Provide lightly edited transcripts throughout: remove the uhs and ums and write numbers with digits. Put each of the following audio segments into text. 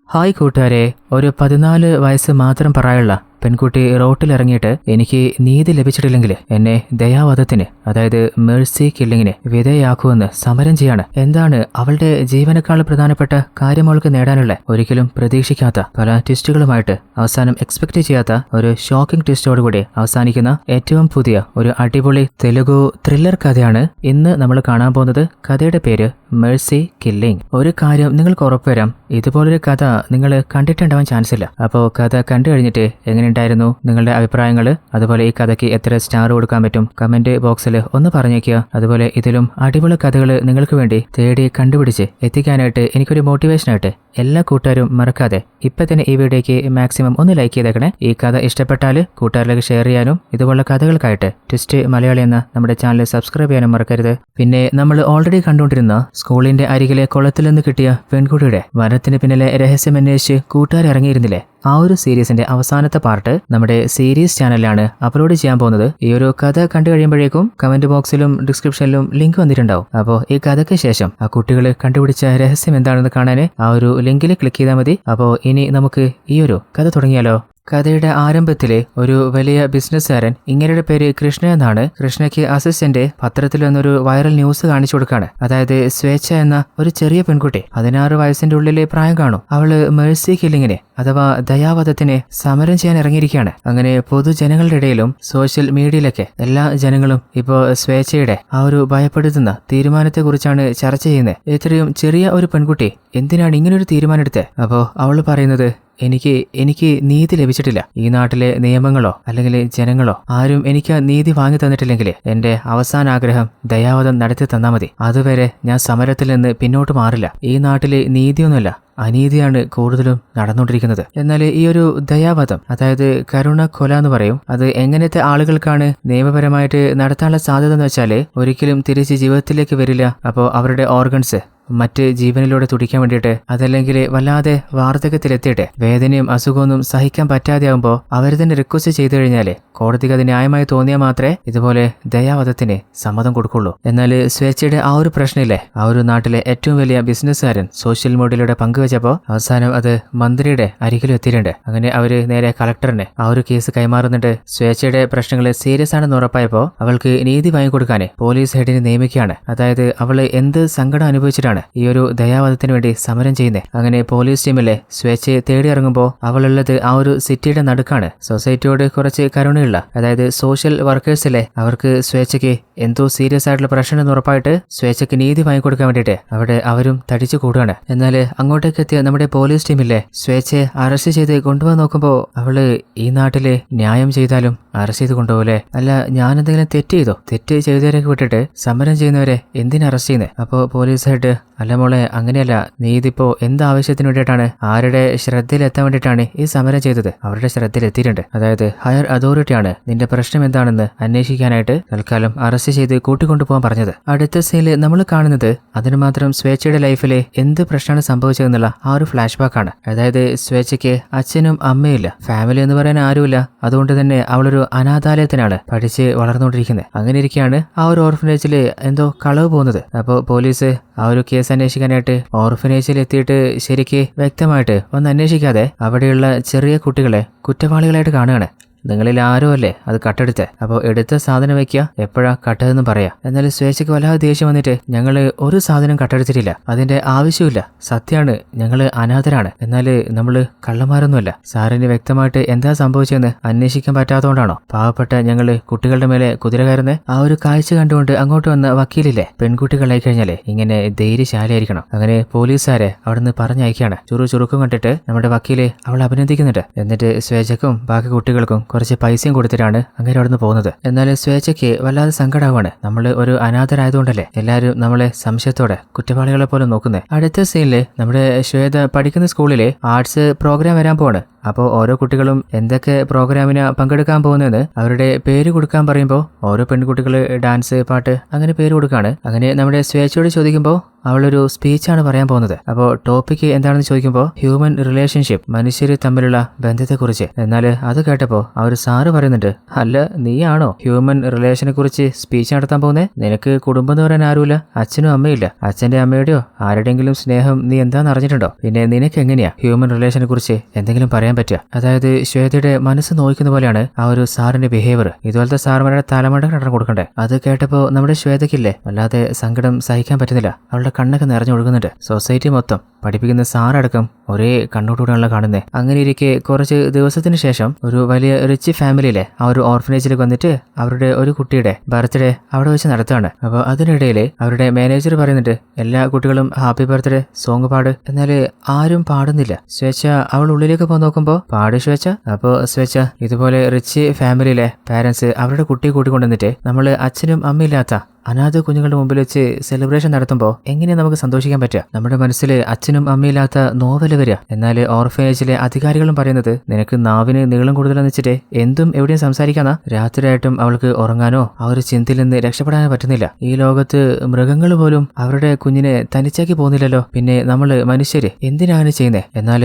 Hi കൂട്ടുകാരെ, ഒരു 14 വയസ്സ് മാത്രം പ്രായമുള്ള പെൺകുട്ടി റോട്ടിലിറങ്ങിയിട്ട് എനിക്ക് നീതി ലഭിച്ചിട്ടില്ലെങ്കിൽ എന്നെ ദയാവധത്തിന്, അതായത് മേഴ്സി കില്ലിങ്ങിന് വിധേയാക്കുമെന്ന് സമരം ചെയ്യാണ്. എന്താണ് അവളുടെ ജീവനേക്കാൾ പ്രധാനപ്പെട്ട കാര്യം അവൾക്ക് നേടാനുള്ള? ഒരിക്കലും പ്രതീക്ഷിക്കാത്ത പല ട്വിസ്റ്റുകളുമായിട്ട് അവസാനം എക്സ്പെക്ട് ചെയ്യാത്ത ഒരു ഷോക്കിംഗ് ട്വിസ്റ്റോടുകൂടി അവസാനിക്കുന്ന ഏറ്റവും പുതിയ ഒരു അടിപൊളി തെലുഗു ത്രില്ലർ കഥയാണ് ഇന്ന് നമ്മൾ കാണാൻ പോകുന്നത്. കഥയുടെ പേര് മേഴ്സി കില്ലിംഗ്. ഒരു കാര്യം നിങ്ങൾക്ക് ഉറപ്പുവരാം, ഇതുപോലൊരു കഥ നിങ്ങൾ കണ്ടിട്ടുണ്ടാവാൻ ചാൻസ് ഇല്ല. അപ്പോൾ കഥ കണ്ടു കഴിഞ്ഞിട്ട് എങ്ങനെയുണ്ടായിരുന്നു നിങ്ങളുടെ അഭിപ്രായങ്ങൾ, അതുപോലെ ഈ കഥയ്ക്ക് എത്ര സ്റ്റാർ കൊടുക്കാൻ പറ്റും കമന്റ് ബോക്സിൽ ഒന്ന് പറഞ്ഞേക്കുക. അതുപോലെ ഇതിലും അടിപൊളി കഥകൾ നിങ്ങൾക്ക് വേണ്ടി തേടി കണ്ടുപിടിച്ച് എത്തിക്കാനായിട്ട് എനിക്കൊരു മോട്ടിവേഷനായിട്ട് എല്ലാ കൂട്ടുകാരും മറക്കാതെ ഇപ്പം തന്നെ ഈ വീഡിയോയ്ക്ക് മാക്സിമം ഒന്ന് ലൈക്ക് ചെയ്തേക്കണേ. ഈ കഥ ഇഷ്ടപ്പെട്ടാൽ കൂട്ടുകാരിലേക്ക് ഷെയർ ചെയ്യാനും ഇതുപോലുള്ള കഥകൾക്കായിട്ട് ട്വിസ്റ്റ് മലയാളി എന്ന നമ്മുടെ ചാനൽ സബ്സ്ക്രൈബ് ചെയ്യാനും മറക്കരുത്. പിന്നെ നമ്മൾ ഓൾറെഡി കണ്ടുകൊണ്ടിരുന്ന സ്കൂളിന്റെ അരികിലെ കുളത്തിൽ നിന്ന് കിട്ടിയ പെൺകുട്ടിയുടെ വനത്തിന് പിന്നിലെ രഹസ്യം അന്വേഷിച്ച് കൂട്ടുകാർ ഇറങ്ങിയിരുന്നില്ലേ, ആ ഒരു സീരീസിന്റെ അവസാനത്തെ പാർട്ട് നമ്മുടെ സീരീസ് ചാനലിലാണ് അപ്ലോഡ് ചെയ്യാൻ പോകുന്നത്. ഈ ഒരു കഥ കണ്ടു കഴിയുമ്പോഴേക്കും കമന്റ് ബോക്സിലും ഡിസ്ക്രിപ്ഷനിലും ലിങ്ക് വന്നിട്ടുണ്ടാവും. അപ്പോൾ ഈ കഥയ്ക്ക് ശേഷം ആ കുട്ടികൾ കണ്ടുപിടിച്ച രഹസ്യം എന്താണെന്ന് കാണാൻ ആ ഒരു ലിങ്കിൽ ക്ലിക്ക് ചെയ്താൽ മതി. അപ്പോൾ ഇനി നമുക്ക് ഈ ഒരു കഥ തുടങ്ങിയാലോ? കഥയുടെ ആരംഭത്തിലെ ഒരു വലിയ ബിസിനസ്സുകാരൻ, ഇങ്ങനെയുടെ പേര് കൃഷ്ണ എന്നാണ്. കൃഷ്ണയ്ക്ക് അസിസ്റ്റന്റ് പത്രത്തിൽ വന്നൊരു വൈറൽ ന്യൂസ് കാണിച്ചു കൊടുക്കാണ്. അതായത് സ്വേച്ഛ എന്ന ഒരു ചെറിയ പെൺകുട്ടി, 16 വയസ്സിന്റെ ഉള്ളിലെ പ്രായം കാണും. അവള് മേഴ്സി കില്ലിങ്ങിനെ അഥവാ ദയാവധത്തിനെ സമരം ചെയ്യാൻ ഇറങ്ങിയിരിക്കുകയാണ്. അങ്ങനെ പൊതുജനങ്ങളുടെ ഇടയിലും സോഷ്യൽ മീഡിയയിലൊക്കെ എല്ലാ ജനങ്ങളും ഇപ്പോൾ സ്വേച്ഛയുടെ ആ ഒരു ഭയപ്പെടുത്തുന്ന തീരുമാനത്തെക്കുറിച്ചാണ് ചർച്ച ചെയ്യുന്നത്. ഇത്രയും ചെറിയ ഒരു പെൺകുട്ടി എന്തിനാണ് ഇങ്ങനൊരു തീരുമാനം എടുത്തത്? അപ്പോൾ അവൾ പറയുന്നത്, എനിക്ക് നീതി ലഭിച്ചിട്ടില്ല. ഈ നാട്ടിലെ നിയമങ്ങളോ അല്ലെങ്കിൽ ജനങ്ങളോ ആരും എനിക്ക് നീതി വാങ്ങി തന്നിട്ടില്ലെങ്കിൽ എന്റെ അവസാന ആഗ്രഹം ദയാവധം നടത്തി തന്നാൽ മതി. അതുവരെ ഞാൻ സമരത്തിൽ നിന്ന് പിന്നോട്ട് മാറില്ല. ഈ നാട്ടിലെ നീതിയൊന്നുമല്ല, അനീതിയാണ് കൂടുതലും നടന്നുകൊണ്ടിരിക്കുന്നത്. എന്നാൽ ഈ ഒരു ദയാവധം, അതായത് കരുണ കൊല എന്ന് പറയും, അത് എങ്ങനത്തെ ആളുകൾക്കാണ് നിയമപരമായിട്ട് നടത്താനുള്ള സാധ്യത എന്ന് വെച്ചാൽ ഒരിക്കലും തിരിച്ച് ജീവിതത്തിലേക്ക് വരില്ല. അപ്പോൾ അവരുടെ ഓർഗൻസ് മറ്റ് ജീവനിലൂടെ തുടിക്കാൻ വേണ്ടിയിട്ട്, അതല്ലെങ്കിൽ വല്ലാതെ വാർദ്ധക്യത്തിലെത്തിയിട്ട് വേദനയും അസുഖമൊന്നും സഹിക്കാൻ പറ്റാതെയാകുമ്പോൾ അവർ തന്നെ റിക്വസ്റ്റ് ചെയ്തു കഴിഞ്ഞാൽ കോടതിക്ക് അത് ന്യായമായി തോന്നിയാൽ മാത്രമേ ഇതുപോലെ ദയാവധത്തിന് സമ്മതം കൊടുക്കുള്ളൂ. എന്നാൽ സ്വേച്ഛയുടെ ആ ഒരു പ്രശ്നമില്ലേ, ആ ഒരു നാട്ടിലെ ഏറ്റവും വലിയ ബിസിനസ്സുകാരൻ സോഷ്യൽ മീഡിയയിലൂടെ പങ്കുവച്ചപ്പോൾ അവസാനം അത് മന്ത്രിയുടെ അരികിലും എത്തിയിട്ടുണ്ട്. അങ്ങനെ അവര് നേരെ കളക്ടറിന് ആ ഒരു കേസ് കൈമാറുന്നുണ്ട്. സ്വേച്ഛയുടെ പ്രശ്നങ്ങൾ സീരിയസ് ആണെന്ന് ഉറപ്പായപ്പോൾ അവൾക്ക് നീതി വാങ്ങിക്കൊടുക്കാൻ പോലീസ് ഹെഡിനെ നിയമിക്കുകയാണ്. അതായത് അവള് എന്ത് സങ്കടം അനുഭവിച്ചിട്ടാണ് ഈ ഒരു ദയാവധത്തിന് വേണ്ടി സമരം ചെയ്യുന്നത്. അങ്ങനെ പോലീസ് ടീമിലെ സ്വേച്ഛയെ തേടി ഇറങ്ങുമ്പോൾ അവളുള്ളത് ആ ഒരു സിറ്റിയുടെ നടുക്കാണ്. സൊസൈറ്റിയോട് കുറച്ച് കരുണയുള്ള, അതായത് സോഷ്യൽ വർക്കേഴ്സിലെ അവർക്ക് സ്വേച്ഛയ്ക്ക് എന്തോ സീരിയസ് ആയിട്ടുള്ള പ്രശ്നം എന്ന് ഉറപ്പായിട്ട് സ്വേച്ഛയ്ക്ക് നീതി വാങ്ങിക്കൊടുക്കാൻ വേണ്ടിയിട്ട് അവിടെ അവരും തടിച്ചു കൂടുകയാണ്. എന്നാൽ അങ്ങോട്ടേക്ക് എത്തിയ നമ്മുടെ പോലീസ് ടീമിലെ സ്വേച്ഛയെ അറസ്റ്റ് ചെയ്ത് കൊണ്ടുപോകാൻ നോക്കുമ്പോൾ അവള് ഈ നാട്ടില് ന്യായം ചെയ്താലും അറസ്റ്റ് ചെയ്ത് കൊണ്ടുപോകലെ, അല്ല ഞാൻ എന്തെങ്കിലും തെറ്റ് ചെയ്തവരൊക്കെ വിട്ടിട്ട് സമരം ചെയ്യുന്നവരെ എന്തിനാ അറസ്റ്റ് ചെയ്യുന്നത്? അപ്പോൾ പോലീസ് ഹെഡ്, അല്ല മോളെ, അങ്ങനെയല്ല, നീ ഇതിപ്പോ എന്താവശ്യത്തിന് വേണ്ടിയിട്ടാണ്, ആരുടെ ശ്രദ്ധയിലെത്താൻ വേണ്ടിയിട്ടാണ് ഈ സമരം ചെയ്തത്? അവരുടെ ശ്രദ്ധയിലെത്തിയിട്ടുണ്ട്. അതായത് ഹയർ അതോറിറ്റിയാണ് നിന്റെ പ്രശ്നം എന്താണെന്ന് അന്വേഷിക്കാനായിട്ട് തൽക്കാലം അറസ്റ്റ് ചെയ്ത് കൂട്ടിക്കൊണ്ടുപോകാൻ പറഞ്ഞത്. അടുത്ത സീനിൽ നമ്മൾ കാണുന്നത് അതിന് മാത്രം സ്വേച്ഛയുടെ ലൈഫിൽ എന്ത് പ്രശ്നമാണ് സംഭവിച്ചതെന്നുള്ള ആ ഒരു ഫ്ലാഷ് ബാക്ക് ആണ്. അതായത് സ്വേച്ഛയ്ക്ക് അച്ഛനും അമ്മയില്ല, ഫാമിലി എന്ന് പറയാൻ ആരുമില്ല. അതുകൊണ്ട് തന്നെ അവളൊരു അനാഥാലയത്തിനാണ് പഠിച്ച് വളർന്നുകൊണ്ടിരിക്കുന്നത്. അങ്ങനെ ഇരിക്കുകയാണ് ആ ഒരു ഓർഫനേജിൽ എന്തോ കളവ് പോകുന്നത്. അപ്പോൾ പോലീസ് ആ ഒരു കേസ് അന്വേഷിക്കാനായിട്ട് ഓർഫനേജിൽ എത്തിയിട്ട് ശരിക്ക് വ്യക്തമായിട്ട് ഒന്ന് അന്വേഷിക്കാതെ അവിടെയുള്ള ചെറിയ കുട്ടികളെ കുറ്റവാളികളായിട്ട് കാണുകയാണ്. നിങ്ങളിൽ ആരോ അല്ലേ അത് കട്ടെടുത്ത്, അപ്പോൾ എടുത്ത സാധനം വെക്കുക, എപ്പോഴാ കട്ടതെന്ന് പറയാം. എന്നാൽ സ്വേച്ഛയ്ക്ക് വല്ലാതെ ദേഷ്യം വന്നിട്ട്, ഞങ്ങൾ ഒരു സാധനം കട്ടെടുത്തിട്ടില്ല, അതിന്റെ ആവശ്യമില്ല, സത്യമാണ്, ഞങ്ങൾ അനാഥരാണ്, എന്നാൽ നമ്മൾ കള്ളന്മാരൊന്നുമല്ല. സാറിന് വ്യക്തമായിട്ട് എന്താ സംഭവിച്ചതെന്ന് അന്വേഷിക്കാൻ പറ്റാത്തതുകൊണ്ടാണോ പാവപ്പെട്ട ഞങ്ങൾ കുട്ടികളുടെ മേലെ കുതിര കയറുന്നത്? ആ ഒരു കാഴ്ച കണ്ടുകൊണ്ട് അങ്ങോട്ട് വന്ന വക്കീലില്ലേ, പെൺകുട്ടികളായി കഴിഞ്ഞാലേ ഇങ്ങനെ ധൈര്യശാലിയായിരിക്കണം. അങ്ങനെ പോലീസുകാരെ അവിടുന്ന് പറഞ്ഞയക്കുകയാണ്. ചുറുക്കം കണ്ടിട്ട് നമ്മുടെ വക്കീല് അവളെ അഭിനന്ദിക്കുന്നുണ്ട്. എന്നിട്ട് സ്വേച്ഛയ്ക്കും ബാക്കി കുട്ടികൾക്കും കുറച്ച് പൈസയും കൊടുത്തിട്ടാണ് അങ്ങനെ അവിടെ നിന്ന് പോകുന്നത്. എന്നാൽ സ്വേച്ഛയ്ക്ക് വല്ലാതെ സങ്കടമാവാണ്. നമ്മൾ ഒരു അനാഥരായതുകൊണ്ടല്ലേ എല്ലാവരും നമ്മളെ സംശയത്തോടെ കുറ്റവാളികളെ പോലെ നോക്കുന്നത്. അടുത്ത സീനില് നമ്മുടെ ശ്വേത പഠിക്കുന്ന സ്കൂളിലെ ആർട്സ് പ്രോഗ്രാം വരാൻ പോവാണ്. അപ്പോൾ ഓരോ കുട്ടികളും എന്തൊക്കെ പ്രോഗ്രാമിന് പങ്കെടുക്കാൻ പോകുന്നതെന്ന് അവരുടെ പേര് കൊടുക്കാൻ പറയുമ്പോൾ ഓരോ പെൺകുട്ടികൾ ഡാൻസ്, പാട്ട് അങ്ങനെ പേര് കൊടുക്കുകയാണ്. അങ്ങനെ നമ്മുടെ സ്വേച്ഛയോട് ചോദിക്കുമ്പോൾ അവളൊരു സ്പീച്ചാണ് പറയാൻ പോകുന്നത്. അപ്പോൾ ടോപ്പിക്ക് എന്താണെന്ന് ചോദിക്കുമ്പോൾ ഹ്യൂമൻ റിലേഷൻഷിപ്പ്, മനുഷ്യർ തമ്മിലുള്ള ബന്ധത്തെക്കുറിച്ച്. എന്നാൽ അത് കേട്ടപ്പോൾ ആ ഒരു സാറ് പറയുന്നുണ്ട്, അല്ല നീയാണോ ഹ്യൂമൻ റിലേഷനെ കുറിച്ച് സ്പീച്ച് നടത്താൻ പോകുന്നത്? നിനക്ക് കുടുംബം എന്ന് പറയാൻ ആരുമില്ല, അച്ഛനും അമ്മയില്ല. അച്ഛൻ്റെ അമ്മയുടെയോ ആരുടെയെങ്കിലും സ്നേഹം നീ എന്താണെന്ന് അറിഞ്ഞിട്ടുണ്ടോ? പിന്നെ നിനക്ക് എങ്ങനെയാ ഹ്യൂമൻ റിലേഷനെ കുറിച്ച് എന്തെങ്കിലും പറയാൻ പറ്റുക? അതായത് ശ്വേതയുടെ മനസ്സ് നോക്കുന്ന പോലെയാണ് ആ ഒരു സാറിന്റെ ബിഹേവിയർ. ഇതുപോലത്തെ സാറുമാരുടെ തലമുറ കടന്നു കൊടുക്കണ്ടേ? അത് കേട്ടപ്പോൾ നമ്മുടെ ശ്വേതയ്ക്കില്ലേ വല്ലാതെ സങ്കടം സഹിക്കാൻ പറ്റുന്നില്ല. അവളുടെ കണ്ണൊക്കെ നിറഞ്ഞൊഴുകുന്നുണ്ട്. സൊസൈറ്റി മൊത്തം പഠിപ്പിക്കുന്ന സാറടക്കം ഒരേ കണ്ണോടുകൂടെയാണല്ലോ കാണുന്നത്. അങ്ങനെ ഇരിക്കെ കുറച്ച് ദിവസത്തിന് ശേഷം ഒരു വലിയ റിച്ച് ഫാമിലിയിലെ ആ ഒരു ഓർഫനേജിലേക്ക് വന്നിട്ട് അവരുടെ ഒരു കുട്ടിയുടെ ബർത്ത്ഡേ അവിടെ വെച്ച് നടത്തുകയാണ്. അപ്പോൾ അതിനിടയിൽ അവരുടെ മാനേജർ പറയുന്നുണ്ട്, എല്ലാ കുട്ടികളും ഹാപ്പി ബർത്ത്ഡേ സോങ് പാട്. എന്നാൽ ആരും പാടുന്നില്ല. സ്വേച്ഛ അവൾ ഉള്ളിലേക്ക് പോയി നോക്കുമ്പോൾ പാട് സ്വേച്ഛ. അപ്പോൾ സ്വേച്ഛ ഇതുപോലെ റിച്ച് ഫാമിലിയിലെ പാരന്റ്സ് അവരുടെ കുട്ടിയെ കൂട്ടിക്കൊണ്ടുവന്നിട്ട് നമ്മൾ അച്ഛനും അമ്മയില്ലാത്ത അനാഥ കുഞ്ഞുങ്ങളുടെ മുമ്പിൽ വെച്ച് സെലിബ്രേഷൻ നടത്തുമ്പോൾ എങ്ങനെയാണ് നമുക്ക് സന്തോഷിക്കാൻ പറ്റുക? നമ്മുടെ മനസ്സിൽ അച്ഛനും അമ്മയില്ലാത്ത നോവല് വരിക. എന്നാൽ ഓർഫനേജിലെ അധികാരികളും പറയുന്നത്, നിനക്ക് നാവിന് നീളം കൂടുതലെന്ന് വെച്ചിട്ട് എന്തും എവിടെയും സംസാരിക്കാനാ? രാത്രിയായിട്ടും അവൾക്ക് ഉറങ്ങാനോ ആ ഒരു ചിന്തയിൽ നിന്ന് രക്ഷപ്പെടാനോ പറ്റുന്നില്ല. ഈ ലോകത്ത് മൃഗങ്ങൾ പോലും അവരുടെ കുഞ്ഞിനെ തനിച്ചാക്കി പോകുന്നില്ലല്ലോ, പിന്നെ നമ്മൾ മനുഷ്യര് എന്തിനാണ് ചെയ്യുന്നത്? എന്നാൽ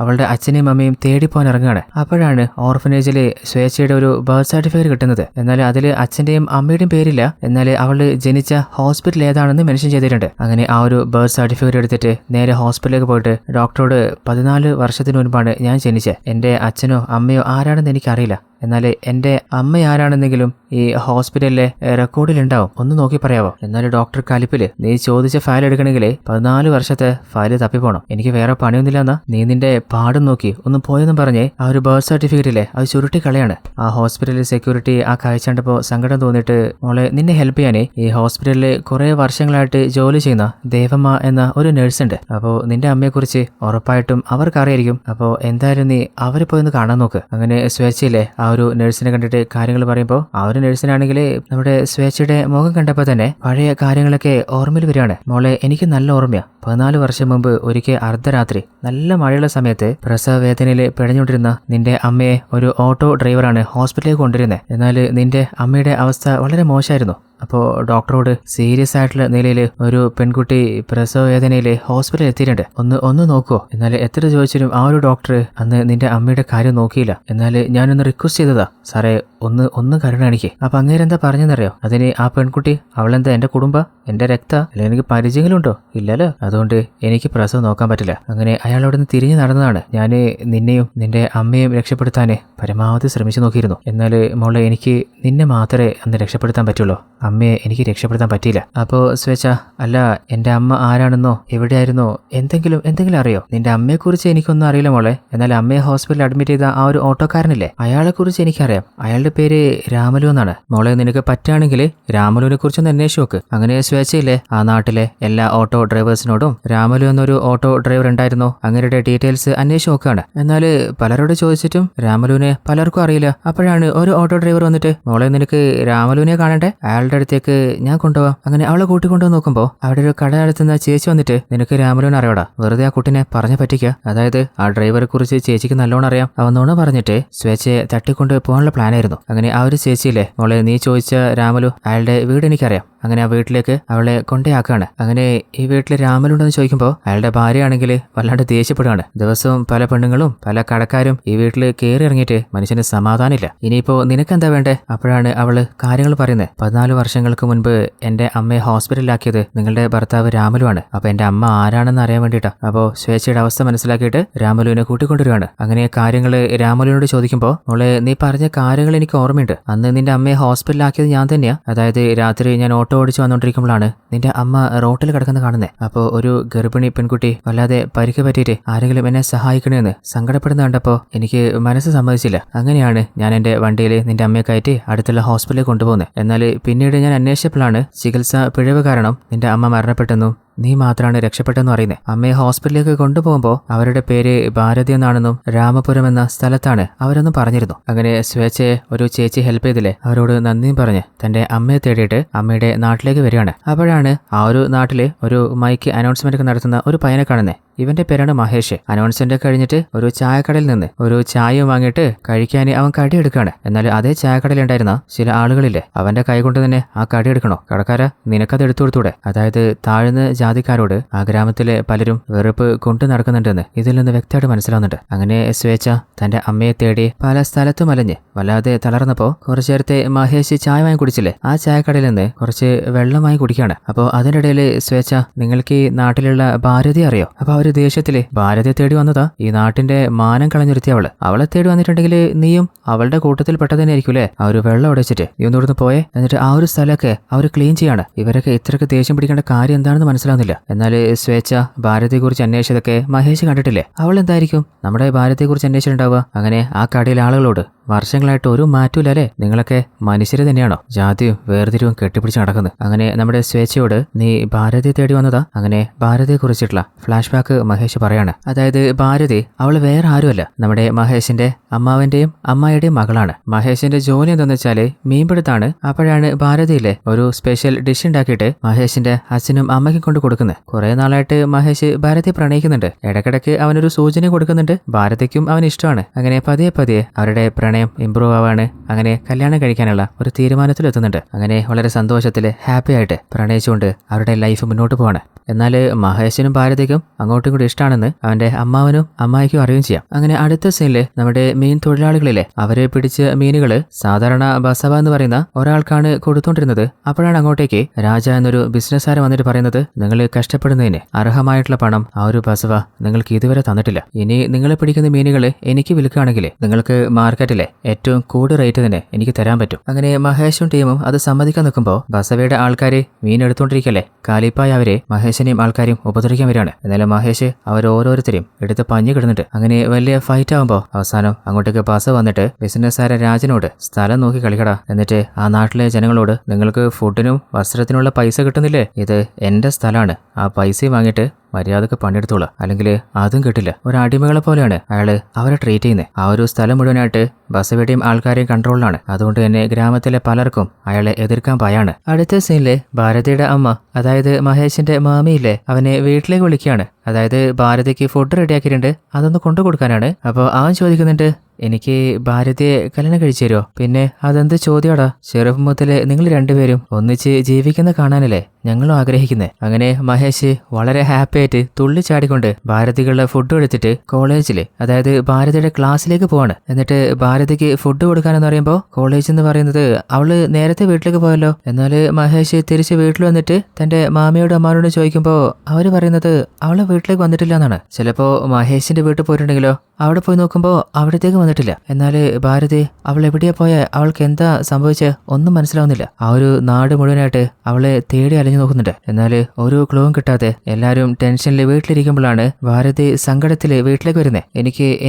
അവളുടെ അച്ഛനെയും അമ്മയും തേടിപ്പോകാൻ ഇറങ്ങുകയാണ്. അപ്പോഴാണ് ഓർഫനേജിൽ സ്വേച്ഛയുടെ ഒരു ബർത്ത് സർട്ടിഫിക്കറ്റ് കിട്ടുന്നത്. എന്നാൽ അതിൽ അച്ഛന്റെയും അമ്മയുടെയും പേരില്ല. എന്നാൽ അവൾ ജനിച്ച ഹോസ്പിറ്റൽ ഏതാണെന്ന് മെൻഷൻ ചെയ്തിട്ടുണ്ട്. അങ്ങനെ ആ ഒരു ബർത്ത് സർട്ടിഫിക്കറ്റ് എടുത്തിട്ട് നേരെ ഹോസ്പിറ്റലിലേക്ക് പോയിട്ട് ഡോക്ടറോട് 14 വർഷത്തിന് മുൻപാണ് ഞാൻ ജനിച്ചത്. എൻ്റെ അച്ഛനോ അമ്മയോ ആരാണെന്ന് എനിക്കറിയില്ല. എന്നാൽ എൻ്റെ അമ്മ ആരാണെന്നെങ്കിലും ഈ ഹോസ്പിറ്റലിലെ റെക്കോർഡിലുണ്ടാവും, ഒന്ന് നോക്കി പറയാവോ? എന്നാൽ ഡോക്ടർ കലിപ്പില്, നീ ചോദിച്ച ഫയൽ എടുക്കണമെങ്കിൽ 14 വർഷത്തെ ഫയല് തപ്പിപ്പോണം. എനിക്ക് വേറെ പണിയൊന്നുമില്ല എന്നാ, നീ നിന്റെ പാടും നോക്കി ഒന്ന് പോയെന്നും പറഞ്ഞ് ആ ഒരു ബർത്ത് സർട്ടിഫിക്കറ്റിലെ അത് ചുരുട്ടി കളയാണ്. ആ ഹോസ്പിറ്റലിൽ സെക്യൂരിറ്റി ആ കാഴ്ച കണ്ടപ്പോൾ സങ്കടം തോന്നിയിട്ട്, മോളെ നിന്നെ ഹെൽപ്പ് ചെയ്യാനേ ഈ ഹോസ്പിറ്റലിൽ കുറെ വർഷങ്ങളായിട്ട് ജോലി ചെയ്യുന്ന ദേവമ്മ എന്ന ഒരു നഴ്സ് ഉണ്ട്. അപ്പോൾ നിന്റെ അമ്മയെക്കുറിച്ച് ഉറപ്പായിട്ടും അവർക്കറിയായിരിക്കും. അപ്പോൾ എന്തായാലും നീ അവരെ പോയി ഒന്ന് കാണാൻ നോക്ക്. അങ്ങനെ സ്വേച്ഛയിലെ ആ ഒരു നഴ്സിനെ കണ്ടിട്ട് കാര്യങ്ങൾ പറയുമ്പോൾ ആ ഒരു നഴ്സിനാണെങ്കിൽ നമ്മുടെ സ്വേച്ഛയുടെ മുഖം കണ്ടപ്പോൾ തന്നെ പഴയ കാര്യങ്ങളൊക്കെ ഓർമ്മയിൽ വരികയാണ്. മോളെ എനിക്ക് നല്ല ഓർമ്മയാ. 14 വർഷം മുമ്പ് ഒരിക്കൽ അർദ്ധരാത്രി നല്ല മഴയുള്ള സമയത്ത് പ്രസവ വേദനയിൽ പിഴഞ്ഞുകൊണ്ടിരുന്ന നിന്റെ അമ്മയെ ഒരു ഓട്ടോ ഡ്രൈവറാണ് ഹോസ്പിറ്റലിലേക്ക് കൊണ്ടുവരുന്നത്. എന്നാൽ നിന്റെ അമ്മയുടെ അവസ്ഥ വളരെ മോശമായിരുന്നു. അപ്പോൾ ഡോക്ടറോട് സീരിയസ് ആയിട്ടുള്ള നിലയിൽ ഒരു പെൺകുട്ടി പ്രസവ വേദനയിൽ ഹോസ്പിറ്റലിൽ എത്തിയിട്ടുണ്ട്, ഒന്ന് നോക്കുവോ? എന്നാൽ എത്ര ചോദിച്ചാലും ആ ഒരു ഡോക്ടർ അന്ന് നിന്റെ അമ്മയുടെ കാര്യം നോക്കിയില്ല. എന്നാൽ ഞാനൊന്ന് റിക്വസ്റ്റ് ചെയ്തതാ, സാറേ ഒന്ന് കരുണ കാണിക്കേ. അപ്പൊ അങ്ങേരെന്താ പറഞ്ഞെന്നറിയോ? അതിന് ആ പെൺകുട്ടി അവളെന്താ എന്റെ കുടുംബ, എന്റെ രക്ത, അല്ലെങ്കിൽ എനിക്ക് പരിചയങ്ങളുണ്ടോ? ഇല്ലല്ലോ, അതുകൊണ്ട് എനിക്ക് പ്രസവം നോക്കാൻ പറ്റില്ല. അങ്ങനെ അയാളോട് നിന്ന് തിരിഞ്ഞു നടന്നതാണ്. ഞാൻ നിന്നെയും നിന്റെ അമ്മയും രക്ഷപ്പെടുത്താൻ പരമാവധി ശ്രമിച്ചു നോക്കിയിരുന്നു. എന്നാൽ മോളെ എനിക്ക് നിന്നെ മാത്രമേ അന്ന് രക്ഷപ്പെടുത്താൻ പറ്റുള്ളൂ, അമ്മയെ എനിക്ക് രക്ഷപ്പെടുത്താൻ പറ്റിയില്ല. അപ്പോൾ സ്വേച്ഛ, അല്ല എൻ്റെ അമ്മ ആരാണെന്നോ എവിടെയായിരുന്നോ എന്തെങ്കിലും അറിയോ? നിന്റെ അമ്മയെക്കുറിച്ച് എനിക്കൊന്നും അറിയില്ല മോളെ. എന്നാൽ അമ്മയെ ഹോസ്പിറ്റലിൽ അഡ്മിറ്റ് ചെയ്ത ആ ഒരു ഓട്ടോക്കാരനില്ലേ, അയാളെക്കുറിച്ച് എനിക്കറിയാം. അയാളുടെ പേര് രാമലു എന്നാണ്. മോളെ നിനക്ക് പറ്റുകയാണെങ്കിൽ രാമലുവിനെ കുറിച്ചൊന്ന് അന്വേഷിച്ച് നോക്ക്. അങ്ങനെ സ്വേച്ഛയില്ലേ ആ നാട്ടിലെ എല്ലാ ഓട്ടോ ഡ്രൈവേഴ്സിനോടും രാമലു എന്നൊരു ഓട്ടോ ഡ്രൈവർ ഉണ്ടായിരുന്നോ അങ്ങനെയുടെ ഡീറ്റെയിൽസ് അന്വേഷിച്ച് നോക്കുകയാണ്. എന്നാൽ പലരോട് ചോദിച്ചിട്ടും രാമലുവിനെ പലർക്കും അറിയില്ല. അപ്പോഴാണ് ഒരു ഓട്ടോ ഡ്രൈവർ വന്നിട്ട്, മോളെ നിനക്ക് രാമലുവിനെ കാണണ്ടേ, അയാളുടെ അടുത്തേക്ക് ഞാൻ കൊണ്ടുപോവാം. അങ്ങനെ അവളെ കൂട്ടിക്കൊണ്ടുവന്ന് നോക്കുമ്പോൾ അവിടെ ഒരു കട അടുത്തുനിന്ന് ചേച്ചി വന്നിട്ട്, നിനക്ക് രാമലുവിനെ അറിയാടാ, വെറുതെ ആ കുട്ടിനെ പറഞ്ഞു പറ്റിക്കുക. അതായത് ആ ഡ്രൈവറെ കുറിച്ച് ചേച്ചിക്ക് നല്ലോണം അറിയാം. അവന്നോണ പറഞ്ഞിട്ട് സ്വേച്ഛയെ തട്ടിക്കൊണ്ട് പോകാനുള്ള പ്ലാനായിരുന്നു. അങ്ങനെ ആ ഒരു ചേച്ചിയില്ലേ, മോളെ നീ ചോദിച്ച രാമലു, അയാളുടെ വീട് എനിക്കറിയാം. അങ്ങനെ ആ വീട്ടിലേക്ക് അവളെ കൊണ്ടേയാക്കാണ്. അങ്ങനെ ഈ വീട്ടിൽ രാമലുണ്ടെന്ന് ചോദിക്കുമ്പോൾ അയാളുടെ ഭാര്യയാണെങ്കിൽ വല്ലാണ്ട് ദേഷ്യപ്പെടുകയാണ്. ദിവസവും പല പെണ്ണുങ്ങളും പല കടക്കാരും ഈ വീട്ടിൽ കയറി ഇറങ്ങിയിട്ട് മനുഷ്യന് സമാധാനമില്ല. ഇനിയിപ്പോ നിനക്കെന്താ വേണ്ടേ? അപ്പോഴാണ് അവള് കാര്യങ്ങൾ പറയുന്നത്. 14 വർഷങ്ങൾക്ക് മുൻപ് എന്റെ അമ്മയെ ഹോസ്പിറ്റലിലാക്കിയത് നിങ്ങളുടെ ഭർത്താവ് രാമലുവാണ്. അപ്പൊ എന്റെ അമ്മ ആരാണെന്ന് അറിയാൻ വേണ്ടിയിട്ടാ. അപ്പോൾ സ്വേച്ഛയുടെ അവസ്ഥ മനസ്സിലാക്കിയിട്ട് രാമലുവിനെ കൂട്ടിക്കൊണ്ടുവരികയാണ്. അങ്ങനെ കാര്യങ്ങൾ രാമലുവിനോട് ചോദിക്കുമ്പോൾ, മോളെ നീ പറഞ്ഞ കാര്യങ്ങൾ എനിക്ക് ഓർമ്മയുണ്ട്. അന്ന് നിന്റെ അമ്മയെ ഹോസ്പിറ്റലിലാക്കിയത് ഞാൻ തന്നെയാ. അതായത് രാത്രി ഞാൻ ഓട്ടോ ഓടിച്ചു വന്നുകൊണ്ടിരിക്കുമ്പോഴാണ് നിന്റെ അമ്മ റോട്ടിൽ കിടക്കുന്നത് കാണുന്നത്. അപ്പോൾ ഒരു ഗർഭിണി പെൺകുട്ടി വല്ലാതെ പരിക്ക് പറ്റിയിട്ട് ആരെങ്കിലും എന്നെ സഹായിക്കണമെന്ന് സങ്കടപ്പെടുന്ന കണ്ടപ്പോൾ എനിക്ക് മനസ്സ് സമ്മതിച്ചില്ല. അങ്ങനെയാണ് ഞാൻ എന്റെ വണ്ടിയിൽ നിന്റെ അമ്മയെ കയറ്റി അടുത്തുള്ള ഹോസ്പിറ്റലിൽ കൊണ്ടുപോകുന്നത്. എന്നാൽ പിന്നീട് ഞാൻ അന്വേഷിച്ചപ്പോഴാണ് ചികിത്സ പിഴവ് കാരണം നിന്റെ അമ്മ മരണപ്പെട്ടെന്നും നീ മാത്രമാണ് രക്ഷപ്പെട്ടെന്ന് പറയുന്നത്. അമ്മയെ ഹോസ്പിറ്റലിലേക്ക് കൊണ്ടുപോകുമ്പോൾ അവരുടെ പേര് ഭാരതി എന്നാണെന്നും രാമപുരം എന്ന സ്ഥലത്താണ് അവരൊന്നും പറഞ്ഞിരുന്നു. അങ്ങനെ സ്വേച്ഛയെ ഒരു ചേച്ചി ഹെൽപ്പ് ചെയ്തില്ലേ, അവരോട് നന്ദിയും പറഞ്ഞ് തന്റെ അമ്മയെ തേടിയിട്ട് അമ്മയുടെ നാട്ടിലേക്ക് വരികയാണ്. അപ്പോഴാണ് ആ ഒരു നാട്ടില് ഒരു മൈക്ക് അനൗൺസ്മെന്റ് ഒക്കെ നടത്തുന്ന ഒരു പയ്യനെ കാണുന്നത്. ഇവന്റെ പേരാണ് മഹേഷ്. അനൗൺസ്മെന്റ് കഴിഞ്ഞിട്ട് ഒരു ചായക്കടയിൽ നിന്ന് ഒരു ചായയും വാങ്ങിയിട്ട് കഴിക്കാൻ അവൻ കടിയെടുക്കാണ്. എന്നാൽ അതേ ചായക്കടയിൽ ഉണ്ടായിരുന്ന ചില ആളുകളില്ലേ, അവന്റെ കൈ കൊണ്ട് തന്നെ ആ കടി എടുക്കണോ, കടക്കാരാ നിനക്കത് എടുത്തു കൊടുത്തൂടെ. അതായത് താഴ്ന്ന ജാതിക്കാരോട് ആ ഗ്രാമത്തിലെ പലരും വെറുപ്പ് കൊണ്ടു നടക്കുന്നുണ്ടെന്ന് ഇതിൽ നിന്ന് വ്യക്തമായിട്ട് മനസ്സിലാവുന്നുണ്ട്. അങ്ങനെ സ്വേച്ഛ തന്റെ അമ്മയെ തേടി പല സ്ഥലത്തും അലഞ്ഞ് വല്ലാതെ തളർന്നപ്പോ കുറച്ചു നേരത്തെ മഹേഷ് ചായ വാങ്ങി കുടിച്ചില്ലേ, ആ ചായക്കടയിൽ നിന്ന് കുറച്ച് വെള്ളം വാങ്ങി കുടിക്കുകയാണ്. അപ്പോൾ അതിനിടയിൽ സ്വേച്ഛ നിങ്ങൾക്ക് ഈ നാട്ടിലുള്ള ഭാരതി അറിയോ? അപ്പൊ ഒരു ദേഷ്യത്തില് ഭാരതിയെ തേടി വന്നതാ, ഈ നാട്ടിന്റെ മാനം കളഞ്ഞിരുത്തി അവളെ തേടി വന്നിട്ടുണ്ടെങ്കിൽ നീയും അവളുടെ കൂട്ടത്തിൽ പെട്ടത് തന്നെ ആയിരിക്കൂലേ. ആ ഒരു വെള്ളം ഒടച്ചിട്ട് നീ ഒന്നിവിടുന്ന് പോയേ. എന്നിട്ട് ആ ഒരു സ്ഥലമൊക്കെ അവർ ക്ലീൻ ചെയ്യാണ്. ഇവരൊക്കെ ഇത്രയ്ക്ക് ദേഷ്യം പിടിക്കേണ്ട കാര്യം എന്താണെന്ന് മനസ്സിലാവുന്നില്ല. എന്നാൽ സ്വേച്ഛ ഭാരതിയെ കുറിച്ച് അന്വേഷിച്ചതൊക്കെ മഹേഷ് കണ്ടിട്ടില്ലേ, അവൾ എന്തായിരിക്കും നമ്മുടെ ഭാരതിയെ കുറിച്ച് അന്വേഷിച്ചിട്ടുണ്ടാവുക. അങ്ങനെ ആ കടയിലെ ആളുകളോട് വർഷങ്ങളായിട്ട് ഒരു മാറ്റൂലല്ലേ, നിങ്ങളൊക്കെ മനുഷ്യര് തന്നെയാണോ, ജാതിയും വേർതിരിവും കെട്ടിപ്പിടിച്ച് നടക്കുന്നത്. അങ്ങനെ നമ്മുടെ സ്വേച്ഛയോട് നീ ഭാരതിയെ തേടി വന്നതാ. അങ്ങനെ ഭാരതിയെ കുറിച്ചിട്ടുള്ള ഫ്ലാഷ് ബാക്ക് മഹേഷ് പറയാണ്. അതായത് ഭാരതി അവൾ വേറെ ആരുമല്ല, നമ്മുടെ മഹേഷിന്റെ അമ്മാവന്റെയും അമ്മായിയുടെയും മകളാണ്. മഹേഷിന്റെ ജോലി എന്താന്ന് വെച്ചാല് മീൻപിടുത്താണ്. അപ്പോഴാണ് ഭാരതിയിലെ ഒരു സ്പെഷ്യൽ ഡിഷ് ഉണ്ടാക്കിയിട്ട് മഹേഷിന്റെ അച്ഛനും അമ്മയ്ക്കും കൊണ്ട് കൊടുക്കുന്നത്. കുറെ നാളായിട്ട് മഹേഷ് ഭാരതിയെ പ്രണയിക്കുന്നുണ്ട്. ഇടക്കിടക്ക് അവനൊരു സൂചന കൊടുക്കുന്നുണ്ട്. ഭാരതിക്കും അവന് ഇഷ്ടമാണ്. അങ്ങനെ പതിയെ പതിയെ അവരുടെ പ്രണയം ഇംപ്രൂവ് ആവാണ്. അങ്ങനെ കല്യാണം കഴിക്കാനുള്ള ഒരു തീരുമാനത്തിലെത്തുന്നുണ്ട്. അങ്ങനെ വളരെ സന്തോഷത്തില് ഹാപ്പി ആയിട്ട് പ്രണയിച്ചുകൊണ്ട് അവരുടെ ലൈഫ് മുന്നോട്ട് പോവാണ്. എന്നാൽ മഹേഷിനും ഭാരതിക്കും അങ്ങോട്ടും കൂടി ഇഷ്ടമാണെന്ന് അവന്റെ അമ്മാവനും അമ്മായിക്കും അറിയുകയും ചെയ്യാം. അങ്ങനെ അടുത്ത സീനില് നമ്മുടെ മീൻ തൊഴിലാളികളിലെ അവരെ പിടിച്ച മീനുകള് സാധാരണ ബസവ എന്ന് പറയുന്ന ഒരാൾക്കാണ് കൊടുത്തോണ്ടിരുന്നത്. അപ്പോഴാണ് അങ്ങോട്ടേക്ക് രാജ എന്നൊരു ബിസിനസ്സുകാരൻ വന്നിട്ട് പറയുന്നത്, നിങ്ങൾ കഷ്ടപ്പെടുന്നതിന് അർഹമായിട്ടുള്ള പണം ആ ഒരു ബസവ നിങ്ങൾക്ക് ഇതുവരെ തന്നിട്ടില്ല. ഇനി നിങ്ങളെ പിടിക്കുന്ന മീനുകൾ എനിക്ക് വിൽക്കുകയാണെങ്കിൽ നിങ്ങൾക്ക് മാർക്കറ്റിലെ ഏറ്റവും കൂടുതൽ റേറ്റ് തന്നെ എനിക്ക് തരാൻ പറ്റും. അങ്ങനെ മഹേഷും ടീമും അത് സമ്മതിക്കാൻ നിൽക്കുമ്പോൾ ബസവയുടെ ആൾക്കാര് മീൻ എടുത്തോണ്ടിരിക്കല്ലേ, കാലിപ്പായ അവരെ മഹേഷിനെയും ആൾക്കാരും ഉപദ്രവിക്കാൻ വരികയാണ്. എന്നാലും മഹേഷ് ഓരോരുത്തരെയും എടുത്ത് പഞ്ഞു കിടന്നിട്ട് അങ്ങനെ വലിയ ഫൈറ്റ് ആകുമ്പോൾ അവസാനം അങ്ങോട്ടേക്ക് ബസ് വന്നിട്ട് ബിസിനസ്സുകാരൻ രാജനോട് സ്ഥലം നോക്കി കളിക്കടാ, എന്നിട്ട് ആ നാട്ടിലെ ജനങ്ങളോട് നിങ്ങൾക്ക് ഫുഡിനും വസ്ത്രത്തിനുള്ള പൈസ കിട്ടുന്നില്ലേ, ഇത് എന്റെ സ്ഥലമാണ്, ആ പൈസ വാങ്ങിയിട്ട് മര്യാദക്ക് പണിയെടുത്തോളാം, അല്ലെങ്കിൽ അതും കിട്ടില്ല. ഒരു അടിമകളെ പോലെയാണ് അയാള് അവരെ ട്രീറ്റ് ചെയ്യുന്നത്. ആ ഒരു സ്ഥലം മുഴുവനായിട്ട് ബസവയുടെയും ആൾക്കാരെയും കൺട്രോളിലാണ്. അതുകൊണ്ട് തന്നെ ഗ്രാമത്തിലെ പലർക്കും അയാളെ എതിർക്കാൻ പായാണ്. അടുത്ത സീനിലെ ഭാരതിയുടെ അമ്മ, അതായത് മഹേഷിന്റെ മാമിയില്ലേ, അവനെ വീട്ടിലേക്ക് വിളിക്കുകയാണ്. അതായത് ഭാരതിക്ക് ഫുഡ് റെഡിയാക്കിയിട്ടുണ്ട്, അതൊന്ന് കൊണ്ടു കൊടുക്കാനാണ്. അപ്പോൾ അവൻ ചോദിക്കുന്നുണ്ട്, എനിക്ക് ഭാരതിയെ കല്യാണം കഴിച്ചു തരുമോ? പിന്നെ അതെന്ത് ചോദ്യമാടാ, ചെറുപ്പം മുതലേ നിങ്ങൾ രണ്ടുപേരും ഒന്നിച്ച് ജീവിക്കുന്ന കാണാനല്ലേ ഞങ്ങളും ആഗ്രഹിക്കുന്നത്. അങ്ങനെ മഹേഷ് വളരെ ഹാപ്പി ആയിട്ട് തുള്ളിച്ചാടിക്കൊണ്ട് ഭാരതികളുടെ ഫുഡ് എടുത്തിട്ട് കോളേജില്, അതായത് ഭാരതിയുടെ ക്ലാസ്സിലേക്ക് പോവാണ്. എന്നിട്ട് ഭാരതിക്ക് ഫുഡ് കൊടുക്കാനെന്ന് പറയുമ്പോൾ കോളേജ് എന്ന് പറയുന്നത് അവള് നേരത്തെ വീട്ടിലേക്ക് പോയല്ലോ. എന്നാൽ മഹേഷ് തിരിച്ച് വീട്ടിൽ വന്നിട്ട് തന്റെ മാമിയോടും അമ്മാരോടും ചോദിക്കുമ്പോൾ അവര് പറയുന്നത് അവള് വീട്ടിലേക്ക് വന്നിട്ടില്ല എന്നാണ്. ചിലപ്പോ മഹേഷിന്റെ വീട്ടിൽ പോയിട്ടുണ്ടെങ്കിലോ അവിടെ പോയി നോക്കുമ്പോൾ അവിടത്തേക്ക് വന്നിട്ടില്ല. എന്നാൽ ഭാരതി അവൾ എവിടെയാ പോയ, അവൾക്ക് എന്താ സംഭവിച്ച ഒന്നും മനസ്സിലാവുന്നില്ല. ആ ഒരു നാട് മുഴുവനായിട്ട് അവളെ തേടി അലഞ്ഞു നോക്കുന്നുണ്ട്. എന്നാൽ ഒരു ക്ലൂവും കിട്ടാതെ എല്ലാവരും ടെൻഷനിൽ വീട്ടിലിരിക്കുമ്പോഴാണ് ഭാരതി സങ്കടത്തില് വീട്ടിലേക്ക് വരുന്നത്.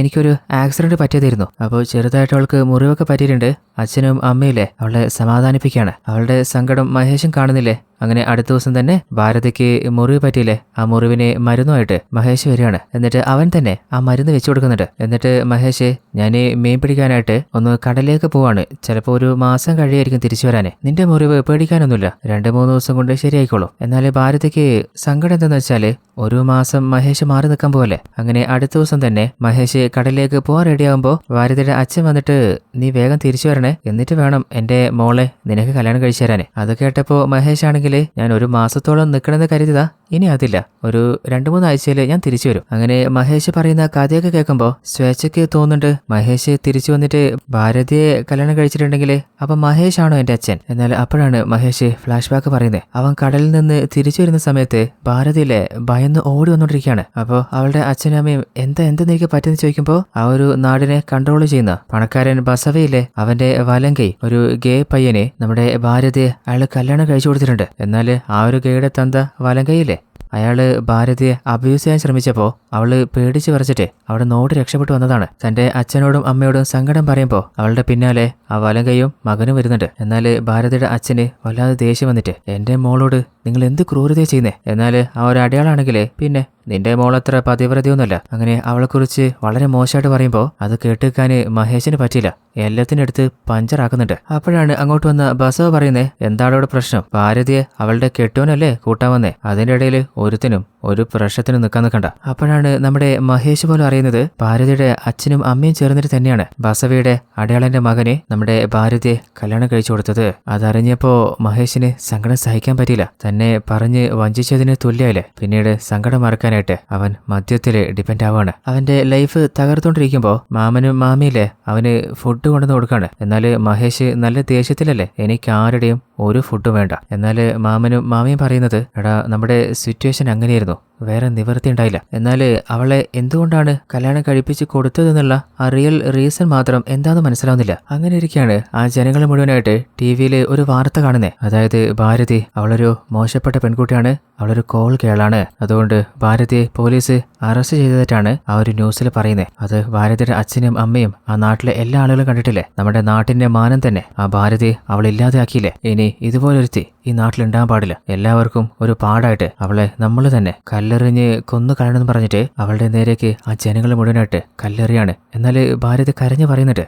എനിക്കൊരു ആക്സിഡന്റ് പറ്റിയതായിരുന്നു. അപ്പോൾ ചെറുതായിട്ട് അവൾക്ക് മുറിവൊക്കെ പറ്റിയിട്ടുണ്ട്. അച്ഛനും അമ്മയില്ലേ അവളെ സമാധാനിപ്പിക്കുകയാണ്. അവളുടെ സങ്കടം മഹേഷും കാണുന്നില്ലേ. അങ്ങനെ അടുത്ത ദിവസം തന്നെ ഭാരതിക്ക് മുറിവ് പറ്റിയില്ലേ, ആ മുറിവിന് മരുന്നുമായിട്ട് മഹേഷ് വരികയാണ്. എന്നിട്ട് അവൻ തന്നെ ആ മരുന്ന് വെച്ചു കൊടുക്കുന്നുണ്ട്. എന്നിട്ട് മഹേഷ്, ഞാൻ മീൻ പിടിക്കാനായിട്ട് ഒന്ന് കടലിലേക്ക് പോവാണ്, ചിലപ്പോൾ ഒരു മാസം കഴിയായിരിക്കും തിരിച്ചു വരാന്, നിന്റെ മുറിവ് പേടിക്കാനൊന്നുമില്ല, 2-3 ദിവസം കൊണ്ട് ശരിയായിക്കോളും. എന്നാൽ ഭാരതിക്ക് സങ്കടം എന്താന്ന് വെച്ചാല് ഒരു മാസം മഹേഷ് മാറി നിൽക്കാൻ പോവല്ലേ. അങ്ങനെ അടുത്ത ദിവസം തന്നെ മഹേഷ് കടലിലേക്ക് പോകാൻ റെഡിയാകുമ്പോൾ ഭാരതിയുടെ അച്ഛൻ വന്നിട്ട്, നീ വേഗം തിരിച്ചു വരണേ, എന്നിട്ട് വേണം എന്റെ മോളെ നിനക്ക് കല്യാണം കഴിച്ചു തരാന്. അത് കേട്ടപ്പോൾ മഹേഷ് ആണെങ്കിൽ, ഞാൻ ഒരു മാസത്തോളം നിൽക്കണമെന്ന് കരുതിയതാ, ഇനി അതില്ല, ഒരു 2-3 ആഴ്ചയിൽ ഞാൻ തിരിച്ചു വരും. അങ്ങനെ മഹേഷ് പറയുന്ന കഥയൊക്കെ കേൾക്കുമ്പോൾ സ്വേച്ഛയ്ക്ക് തോന്നുന്നുണ്ട്, മഹേഷ് തിരിച്ചു വന്നിട്ട് ഭാരതിയെ കല്യാണം കഴിച്ചിട്ടുണ്ടെങ്കിൽ അപ്പൊ മഹേഷ് ആണോ എന്റെ അച്ഛൻ. എന്നാൽ അപ്പോഴാണ് മഹേഷ് ഫ്ലാഷ് ബാക്ക് പറയുന്നത്. അവൻ കടലിൽ നിന്ന് തിരിച്ചു വരുന്ന സമയത്ത് ഭാരതിയിലെ ഭയന്ന് ഓടി വന്നോണ്ടിരിക്കുകയാണ്. അപ്പോൾ അവളുടെ അച്ഛനും അമ്മയും എന്ത് നിനക്ക് പറ്റുന്ന ചോദിക്കുമ്പോൾ ആ ഒരു നാടിനെ കൺട്രോൾ ചെയ്യുന്ന പണക്കാരൻ ബസവയിലെ അവന്റെ വലങ്കൈ ഒരു ഗേ പയ്യനെ നമ്മുടെ ഭാരതിയെ അയാൾ കല്യാണം കഴിച്ചു കൊടുത്തിട്ടുണ്ട്. എന്നാൽ ആ ഒരു ഗേയുടെ തന്ത വലങ്കയിലെ അയാള് ഭാരതിയെ അബ്യൂസ് ചെയ്യാൻ ശ്രമിച്ചപ്പോൾ അവള് പേടിച്ച് വിറച്ചിട്ട് അവിടെ നോട് രക്ഷപ്പെട്ടു വന്നതാണ്. തന്റെ അച്ഛനോടും അമ്മയോടും സങ്കടം പറയുമ്പോൾ അവളുടെ പിന്നാലെ ആ വലങ്കയും മകനും വരുന്നുണ്ട്. എന്നാൽ ഭാരതിയുടെ അച്ഛന് വല്ലാതെ ദേഷ്യം വന്നിട്ട് എന്റെ മോളോട് നിങ്ങൾ എന്ത് ക്രൂരതയെ ചെയ്യുന്നേ, എന്നാൽ ആ ഒരു അടയാളാണെങ്കിലേ പിന്നെ നിന്റെ മോളത്ര പതിവ്രതയൊന്നുമല്ല. അങ്ങനെ അവളെക്കുറിച്ച് വളരെ മോശമായിട്ട് പറയുമ്പോൾ അത് കേട്ടുക്കാന് മഹേഷിന് പറ്റിയില്ല. എല്ലാത്തിനും എടുത്ത് പഞ്ചറാക്കുന്നുണ്ട്. അപ്പോഴാണ് അങ്ങോട്ട് വന്ന ബസവ പറയുന്നേ, എന്താണ് അവിടെ പ്രശ്നം? ഭാരതിയെ അവളുടെ കെട്ടോനല്ലേ കൂട്ടാൻ വന്നേ, അതിന്റെ ഇടയിൽ ഒരുത്തിനും ഒരു പ്രശ്നത്തിനും നിൽക്കാൻ നിൽക്കണ്ട. അപ്പോഴാണ് നമ്മുടെ മഹേഷ് പോലും അറിയുന്നത് ഭാരതിയുടെ അച്ഛനും അമ്മയും ചേർന്നിട്ട് തന്നെയാണ് ബസവയുടെ അടയാളന്റെ മകനെ നമ്മുടെ ഭാരതിയെ കല്യാണം കഴിച്ചു കൊടുത്തത്. അതറിഞ്ഞപ്പോ മഹേഷിന് സങ്കടം സഹിക്കാൻ പറ്റിയില്ല. തന്നെ പറഞ്ഞ് വഞ്ചിച്ചതിന് തുല്യല്ലേ. പിന്നീട് സങ്കടം മറക്കാനായിട്ട് അവൻ മദ്യത്തില് ഡിപ്പെൻഡ് ആവുകയാണ്. അവന്റെ ലൈഫ് തകർത്തോണ്ടിരിക്കുമ്പോ മാമനും മാമിയില്ലേ അവന് ഫുഡ് കൊണ്ടുവന്ന് കൊടുക്കാണ്. എന്നാല് മഹേഷ് നല്ല ദേഷ്യത്തിലല്ലേ, എനിക്ക് ആരുടെയും ഒരു ഫുഡും വേണ്ട. എന്നാല് മാമനും മാമിയും പറയുന്നത്, എടാ നമ്മുടെ സിറ്റുവേഷൻ അങ്ങനെയായിരുന്നു, വേറെ നിവൃത്തി ഉണ്ടായില്ല. എന്നാല് അവളെ എന്തുകൊണ്ടാണ് കല്യാണം കഴിപ്പിച്ച് കൊടുത്തതെന്നുള്ള ആ റിയൽ റീസൺ മാത്രം എന്താണെന്ന് മനസ്സിലാവുന്നില്ല. അങ്ങനെ ഇരിക്കുകയാണ് ആ ജനങ്ങൾ മുഴുവനായിട്ട് ടിവിയിൽ ഒരു വാർത്ത കാണുന്നേ. അതായത് ഭാരതി അവളൊരു മോശപ്പെട്ട പെൺകുട്ടിയാണ്, അവളൊരു കോൾ കേളാണ്, അതുകൊണ്ട് ഭാരതിയെ പോലീസ് അറസ്റ്റ് ചെയ്തതായിട്ടാണ് ആ ഒരു ന്യൂസിൽ പറയുന്നത്. അത് ഭാരതിയുടെ അച്ഛനും അമ്മയും ആ നാട്ടിലെ എല്ലാ ആളുകളും കണ്ടിട്ടില്ലേ, നമ്മുടെ നാട്ടിന്റെ മാനം തന്നെ ആ ഭാരതി അവളില്ലാതെ ആക്കിയില്ലേ. ഇനി ഇതുപോലൊരുത്തി ഈ നാട്ടിലുണ്ടാകാൻ പാടില്ല. എല്ലാവർക്കും ഒരു പാടായിട്ട് അവളെ നമ്മൾ തന്നെ കല്ലെറിഞ്ഞ് കൊന്നു കളയണമെന്ന് പറഞ്ഞിട്ട് അവളുടെ നേരേക്ക് ആ ജനങ്ങൾ മുഴുവനായിട്ട് കല്ലെറിയാണ്. എന്നാൽ ഭാരതി കരഞ്ഞു പറയുന്നുണ്ട്,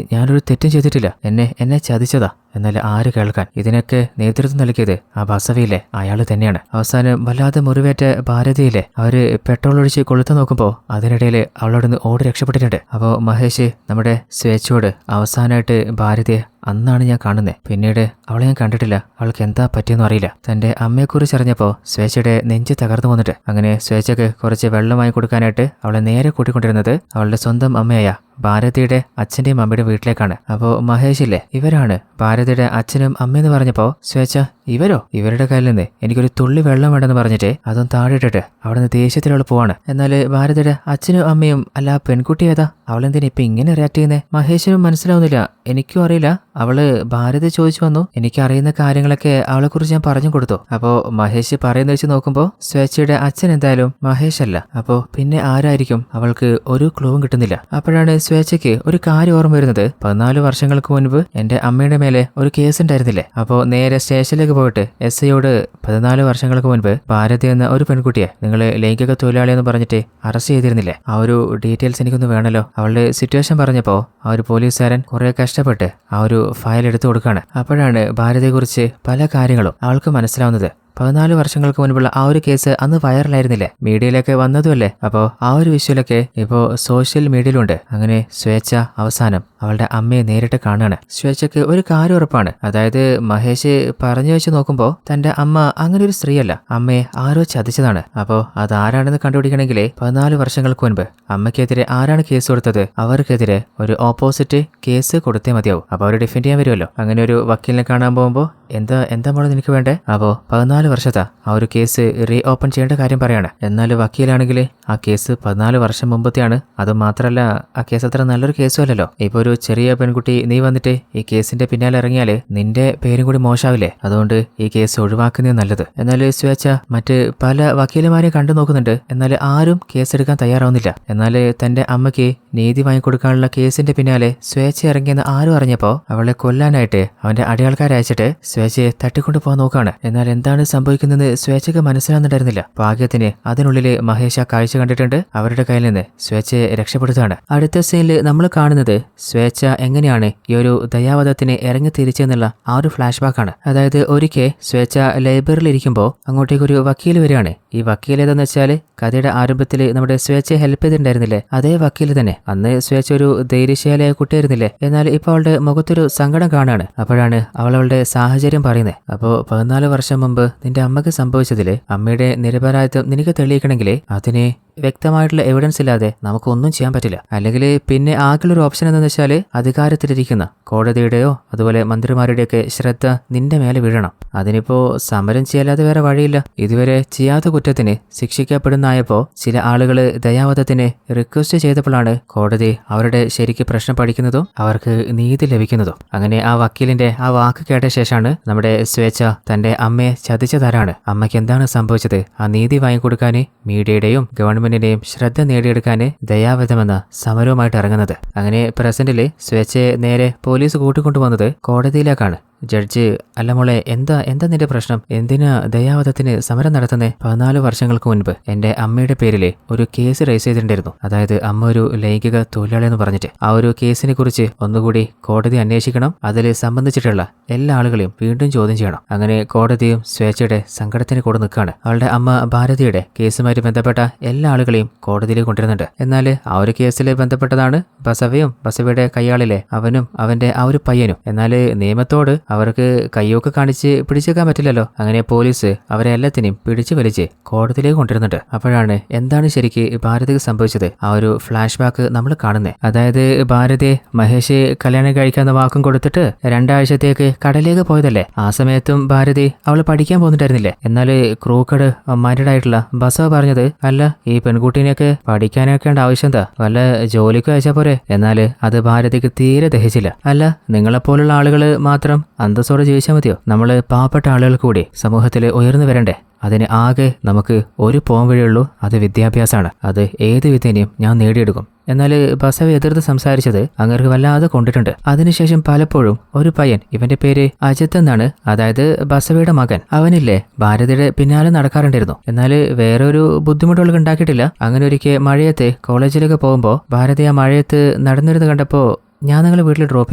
ഞാനൊരു തെറ്റും ചെയ്തിട്ടില്ല, എന്നെ ചതിച്ചതാ. എന്നാൽ ആര് കേൾക്കാൻ? ഇതിനൊക്കെ നേതൃത്വം നൽകിയത് ആ ബസവയിലെ അയാൾ തന്നെയാണ്. അവസാനം വല്ലാതെ മുറിവേറ്റ ഭാരതിയിലെ അവര് പെട്രോൾ ഒഴിച്ച് കൊളുത്തു നോക്കുമ്പോൾ അതിനിടയിൽ അവളോടൊന്ന് ഓടി രക്ഷപ്പെട്ടിട്ടുണ്ട്. അപ്പോൾ മഹേഷ് നമ്മുടെ സ്വേച്ഛയോട് അവസാനമായിട്ട് ഭാരതിയെ അന്നാണ് ഞാൻ കാണുന്നത്, പിന്നീട് അവളെ ഞാൻ കണ്ടിട്ടില്ല, അവൾക്ക് എന്താ പറ്റിയെന്നും അറിയില്ല. തന്റെ അമ്മയെക്കുറിച്ച് അറിഞ്ഞപ്പോൾ സ്വേച്ഛയുടെ നെഞ്ച് തകർന്നു വന്നിട്ട് അങ്ങനെ സ്വേച്ഛക്ക് കുറച്ച് വെള്ളമായി കൊടുക്കാനായിട്ട് അവളെ നേരെ കൂട്ടിക്കൊണ്ടിരുന്നത് അവളുടെ സ്വന്തം അമ്മയായ ഭാരതിയുടെ അച്ഛന്റെയും അമ്മയുടെ വീട്ടിലേക്കാണ്. അപ്പോൾ മഹേഷില്ലേ ഇവരാണ് ഭാരതിയുടെ അച്ഛനും അമ്മയെന്ന് പറഞ്ഞപ്പോൾ സ്വേച്ഛ ഇവരോ, ഇവരുടെ കയ്യിൽ നിന്ന് എനിക്കൊരു തുള്ളി വെള്ളം വേണ്ടെന്ന് പറഞ്ഞിട്ട് അതും താഴെ ഇട്ടിട്ട് അവിടെ നിന്ന് ദേഷ്യത്തിൽ അവൾ പോവാണ്. എന്നാൽ ഭാരതിയുടെ അച്ഛനും അമ്മയും അല്ല പെൺകുട്ടി ഏതാ, അവളെന്തിനാ ഇപ്പൊ ഇങ്ങനെ റിയാക്ട് ചെയ്യുന്നത്? മഹേഷിനും മനസ്സിലാവുന്നില്ല. എനിക്കും അറിയില്ല, അവള് ഭാരതി ചോദിച്ചു വന്നു, എനിക്കറിയുന്ന കാര്യങ്ങളൊക്കെ അവളെക്കുറിച്ച് ഞാൻ പറഞ്ഞു കൊടുത്തു. അപ്പോൾ മഹേഷ് പറയുന്ന വെച്ച് നോക്കുമ്പോൾ സ്വേച്ഛയുടെ അച്ഛൻ എന്തായാലും മഹേഷ് അല്ല. അപ്പോൾ പിന്നെ ആരായിരിക്കും? അവൾക്ക് ഒരു ക്ലൂവും കിട്ടുന്നില്ല. അപ്പോഴാണ് സ്വേച്ഛയ്ക്ക് ഒരു കാര്യം ഓർമ്മ വരുന്നത്, 14 വർഷങ്ങൾക്ക് മുൻപ് എന്റെ അമ്മയുടെ മേലെ ഒരു കേസ് ഉണ്ടായിരുന്നില്ലേ. അപ്പോൾ നേരെ സ്റ്റേഷനിലേക്ക് പോയിട്ട് എസ് ഐയോട് 14 വർഷങ്ങൾക്ക് മുൻപ് ഭാരതി എന്ന ഒരു പെൺകുട്ടിയെ നിങ്ങൾ ലൈംഗിക തൊഴിലാളിയെന്ന് പറഞ്ഞിട്ട് അറസ്റ്റ് ചെയ്തിരുന്നില്ലേ, ആ ഒരു ഡീറ്റെയിൽസ് എനിക്കൊന്ന് വേണമല്ലോ. അവളുടെ സിറ്റുവേഷൻ പറഞ്ഞപ്പോൾ ആ ഒരു പോലീസുകാരൻ കുറെ കഷ്ടപ്പെട്ട് ആ ഒരു ഫയൽ എടുത്തു കൊടുക്കുകയാണ്. അപ്പോഴാണ് ഭാരതിയെക്കുറിച്ച് പല കാര്യങ്ങളും അവൾക്ക് മനസ്സിലാവുന്നത്. 14 വർഷങ്ങൾക്ക് മുൻപുള്ള ആ ഒരു കേസ് അന്ന് വൈറലായിരുന്നില്ലേ, മീഡിയയിലൊക്കെ വന്നതുമല്ലേ. അപ്പോൾ ആ ഒരു വിഷ്വലൊക്കെ ഇപ്പോൾ സോഷ്യൽ മീഡിയയിലുണ്ട്. അങ്ങനെ സ്വേച്ഛ അവസാനം അവളുടെ അമ്മയെ നേരിട്ട് കാണുകയാണ്. സ്വേച്ഛയ്ക്ക് ഒരു കാര്യം ഉറപ്പാണ്, അതായത് മഹേഷ് പറഞ്ഞു വെച്ച് നോക്കുമ്പോൾ തന്റെ അമ്മ അങ്ങനെ ഒരു സ്ത്രീയല്ല, അമ്മയെ ആരോ ചതിച്ചതാണ്. അപ്പോൾ അതാരാണെന്ന് കണ്ടുപിടിക്കണമെങ്കിൽ 14 വർഷങ്ങൾക്ക് മുൻപ് അമ്മയ്ക്കെതിരെ ആരാണ് കേസ് കൊടുത്തത്, അവർക്കെതിരെ ഒരു ഓപ്പോസിറ്റ് കേസ് കൊടുത്തേ മതിയാവും. അപ്പോൾ അവർ ഡിഫെൻഡ് ചെയ്യാൻ വരുമല്ലോ. അങ്ങനെ ഒരു വക്കീലിനെ കാണാൻ പോകുമ്പോൾ എന്താ മോളെ നിനക്ക് വേണ്ടേ? അപ്പോൾ 14 വർഷത്തെ ആ ഒരു കേസ് റീ ഓപ്പൺ ചെയ്യേണ്ട കാര്യം പറയാണ്. എന്നാൽ വക്കീലാണെങ്കിൽ ആ കേസ് 14 വർഷം മുമ്പത്തെയാണ്. അത് മാത്രമല്ല ആ കേസ് അത്ര നല്ലൊരു കേസും അല്ലല്ലോ. ഇപ്പൊ ഒരു ചെറിയ പെൺകുട്ടി നീ വന്നിട്ട് ഈ കേസിന്റെ പിന്നാലെ ഇറങ്ങിയാല് നിന്റെ പേരും കൂടി മോശാവില്ലേ, അതുകൊണ്ട് ഈ കേസ് ഒഴിവാക്കുന്നേ നല്ലത്. എന്നാൽ സ്വേച്ഛ മറ്റ് പല വക്കീലന്മാരെയും കണ്ടു നോക്കുന്നുണ്ട്, എന്നാൽ ആരും കേസെടുക്കാൻ തയ്യാറാവുന്നില്ല. എന്നാൽ തന്റെ അമ്മയ്ക്ക് നീതി വാങ്ങിക്കൊടുക്കാനുള്ള കേസിന്റെ പിന്നാലെ സ്വേച്ഛ ഇറങ്ങിയെന്ന് ആരും അറിഞ്ഞപ്പോ അവളെ കൊല്ലാനായിട്ട് അവന്റെ അടിയാൾക്കാരെ അയച്ചിട്ട് സ്വേച്ഛയെ തട്ടിക്കൊണ്ടു പോകാൻ നോക്കാണ്. എന്നാൽ എന്താണ് സംഭവിക്കുന്നത് സ്വേച്ഛയ്ക്ക് മനസ്സിലാവുന്നുണ്ടായിരുന്നില്ല. ഭാഗ്യത്തിന് അതിനുള്ളില് മഹേഷ് ആ കാഴ്ച കണ്ടിട്ടുണ്ട്. അവരുടെ കയ്യിൽ നിന്ന് സ്വേച്ഛയെ രക്ഷപ്പെടുത്തുകയാണ്. അടുത്ത സീനിൽ നമ്മൾ കാണുന്നത് സ്വേച്ഛ എങ്ങനെയാണ് ഈ ഒരു ദയാവധത്തിന് ഇറങ്ങി തിരിച്ചെന്നുള്ള ആ ഒരു ഫ്ലാഷ് ബാക്ക് ആണ്. അതായത് ഒരിക്കൽ സ്വേച്ഛ ലൈബ്രറിയിൽ ഇരിക്കുമ്പോൾ അങ്ങോട്ടേക്ക് ഒരു വക്കീൽ വരികയാണ്. ഈ വക്കീൽ ഏതാന്ന് വെച്ചാൽ കഥയുടെ ആരംഭത്തിൽ നമ്മുടെ സ്വേച്ഛയെ ഹെൽപ്പ് ചെയ്തിട്ടുണ്ടായിരുന്നില്ലേ, അതേ വക്കീൽ തന്നെ. അന്ന് സ്വേച്ഛ ഒരു ധൈര്യശാലിയായ കുട്ടിയായിരുന്നില്ലേ, എന്നാൽ ഇപ്പോൾ അവളുടെ മുഖത്തൊരു സങ്കടം കാണാണ്. അപ്പോഴാണ് അവളുടെ സാഹചര്യം പറയുന്നത്. അപ്പോൾ 14 വർഷം മുമ്പ് നിന്റെ അമ്മക്ക് സംഭവിച്ചതില് അമ്മയുടെ നിരപരാധിത്വം നിനക്ക് തെളിയിക്കണമെങ്കിൽ അതിന് വ്യക്തമായിട്ടുള്ള എവിഡൻസ് ഇല്ലാതെ നമുക്കൊന്നും ചെയ്യാൻ പറ്റില്ല. അല്ലെങ്കിൽ പിന്നെ ആകെയുള്ളൊരു ഓപ്ഷൻ എന്താണെന്ന് വെച്ചാൽ അധികാരത്തിലിരിക്കുന്ന കോടതിയുടെയോ അതുപോലെ മന്ത്രിമാരുടെയൊക്കെ ശ്രദ്ധ നിന്റെ മേലെ വീഴണം. അതിനിപ്പോ സമരം ചെയ്യാതെ വേറെ വഴിയില്ല. ഇതുവരെ ചെയ്യാത്ത കുറ്റത്തിന് ശിക്ഷിക്കപ്പെടുന്നായപ്പോ ചില ആളുകൾ ദയാവധത്തിന് റിക്വസ്റ്റ് ചെയ്തപ്പോഴാണ് കോടതി അവരുടെ ശരിക്ക് പ്രശ്നം പഠിക്കുന്നതും അവർക്ക് നീതി ലഭിക്കുന്നതും. അങ്ങനെ ആ വക്കീലിന്റെ ആ വാക്ക് കേട്ട ശേഷമാണ് നമ്മുടെ സ്വേച്ഛ തന്റെ അമ്മയെ ചതിച്ചതാരാണ്, അമ്മയ്ക്ക് എന്താണ് സംഭവിച്ചത്, ആ നീതി വാങ്ങിക്കൊടുക്കാന് മീഡിയയുടെയും ഗവൺമെന്റിന്റെയും ശ്രദ്ധ നേടിയെടുക്കാന് ദയാവധമെന്ന സമരവുമായിട്ട് ഇറങ്ങുന്നത്. അങ്ങനെ പ്രസന്റില് സ്വേച്ഛയെ നേരെ പോലീസ് കൂട്ടിക്കൊണ്ടുവന്നത് കോടതിയിലേക്കാണ്. ജഡ്ജ്, അല്ല മോളെ, എന്താ നിന്റെ പ്രശ്നം, എന്തിനാ ദയാവധത്തിന് സമരം നടത്തുന്നേ? 14 വർഷങ്ങൾക്ക് മുൻപ് എന്റെ അമ്മയുടെ പേരിൽ ഒരു കേസ് രജിസ്റ്റർ ചെയ്തിട്ടുണ്ടായിരുന്നു. അതായത് അമ്മ ഒരു ലൈംഗിക തൊഴിലാളി എന്ന് പറഞ്ഞിട്ട്. ആ ഒരു കേസിനെ കുറിച്ച് ഒന്നുകൂടി കോടതി അന്വേഷിക്കണം, അതിൽ സംബന്ധിച്ചിട്ടുള്ള എല്ലാ ആളുകളെയും വീണ്ടും ചോദ്യം ചെയ്യണം. അങ്ങനെ കോടതിയും സ്വേച്ഛയുടെ സങ്കടത്തിന് കൂടെ നിൽക്കുകയാണ്. അവളുടെ അമ്മ ഭാരതിയുടെ കേസുമായിട്ട് ബന്ധപ്പെട്ട എല്ലാ ആളുകളെയും കോടതിയിൽ കൊണ്ടുവരുന്നുണ്ട്. എന്നാൽ ആ ഒരു കേസിൽ ബന്ധപ്പെട്ടതാണ് ബസവയും ബസവയുടെ കയ്യാളിലെ അവനും അവന്റെ ആ ഒരു പയ്യനും. എന്നാൽ നിയമത്തോട് അവർക്ക് കയ്യൊക്കെ കാണിച്ച് പിടിച്ചേക്കാൻ പറ്റില്ലല്ലോ. അങ്ങനെ പോലീസ് അവരെ എല്ലാത്തിനെയും പിടിച്ചു വലിച്ച് കോടതിയിലേക്ക് കൊണ്ടുവരുന്നുണ്ട്. അപ്പോഴാണ് എന്താണ് ശരിക്ക് ഭാരതിക്ക് സംഭവിച്ചത് ആ ഒരു ഫ്ലാഷ് ബാക്ക് നമ്മൾ കാണുന്നത്. അതായത് ഭാരതി മഹേഷ് കല്യാണം കഴിക്കാന്ന വാക്കും കൊടുത്തിട്ട് 2 ആഴ്ചത്തേക്ക് കടലിലേക്ക് പോയതല്ലേ. ആ സമയത്തും ഭാരതി അവൾ പഠിക്കാൻ പോകുന്നുണ്ടായിരുന്നില്ലേ. എന്നാൽ ക്രൂക്കട് മാരീഡ് ആയിട്ടുള്ള ബസവ പറഞ്ഞത്, അല്ല ഈ പെൺകുട്ടീനെയൊക്കെ പഠിക്കാനൊക്കെ ആവശ്യം എന്താ, വല്ല ജോലിക്ക് അയച്ചാ പോരെ. എന്നാൽ അത് ഭാരതിക്ക് തീരെ ദഹിച്ചില്ല. അല്ല, നിങ്ങളെപ്പോലുള്ള ആളുകൾ മാത്രം അന്തസ്സോടെ ജീവിച്ചാൽ മതിയോ? നമ്മൾ പാവപ്പെട്ട ആളുകൾ കൂടി സമൂഹത്തിൽ ഉയർന്നു വരണ്ടേ? അതിന് ആകെ നമുക്ക് ഒരു പോം വഴിയുള്ളൂ, അത് വിദ്യാഭ്യാസമാണ്. അത് ഏത് വിധേനയും ഞാൻ നേടിയെടുക്കും. എന്നാൽ ബസവ എതിർത്ത് സംസാരിച്ചത് അങ്ങർക്ക് വല്ലാതെ കൊണ്ടിട്ടുണ്ട്. അതിനുശേഷം പലപ്പോഴും ഒരു പയ്യൻ, ഇവന്റെ പേര് അജിത്ത് എന്നാണ്, അതായത് ബസവയുടെ മകൻ, അവനില്ലേ ഭാരതിയുടെ പിന്നാലെ നടക്കാറുണ്ടായിരുന്നു. എന്നാൽ വേറൊരു ബുദ്ധിമുട്ടുകൾ ഉണ്ടാക്കിയിട്ടില്ല. അങ്ങനെ ഒരിക്കൽ മഴയത്ത് കോളേജിലേക്ക് പോകുമ്പോൾ ഭാരതി ആ മഴയത്ത് നടന്നിരുന്ന് കണ്ടപ്പോൾ, ഞാൻ നിങ്ങളെ വീട്ടിൽ ഡ്രോപ്പ്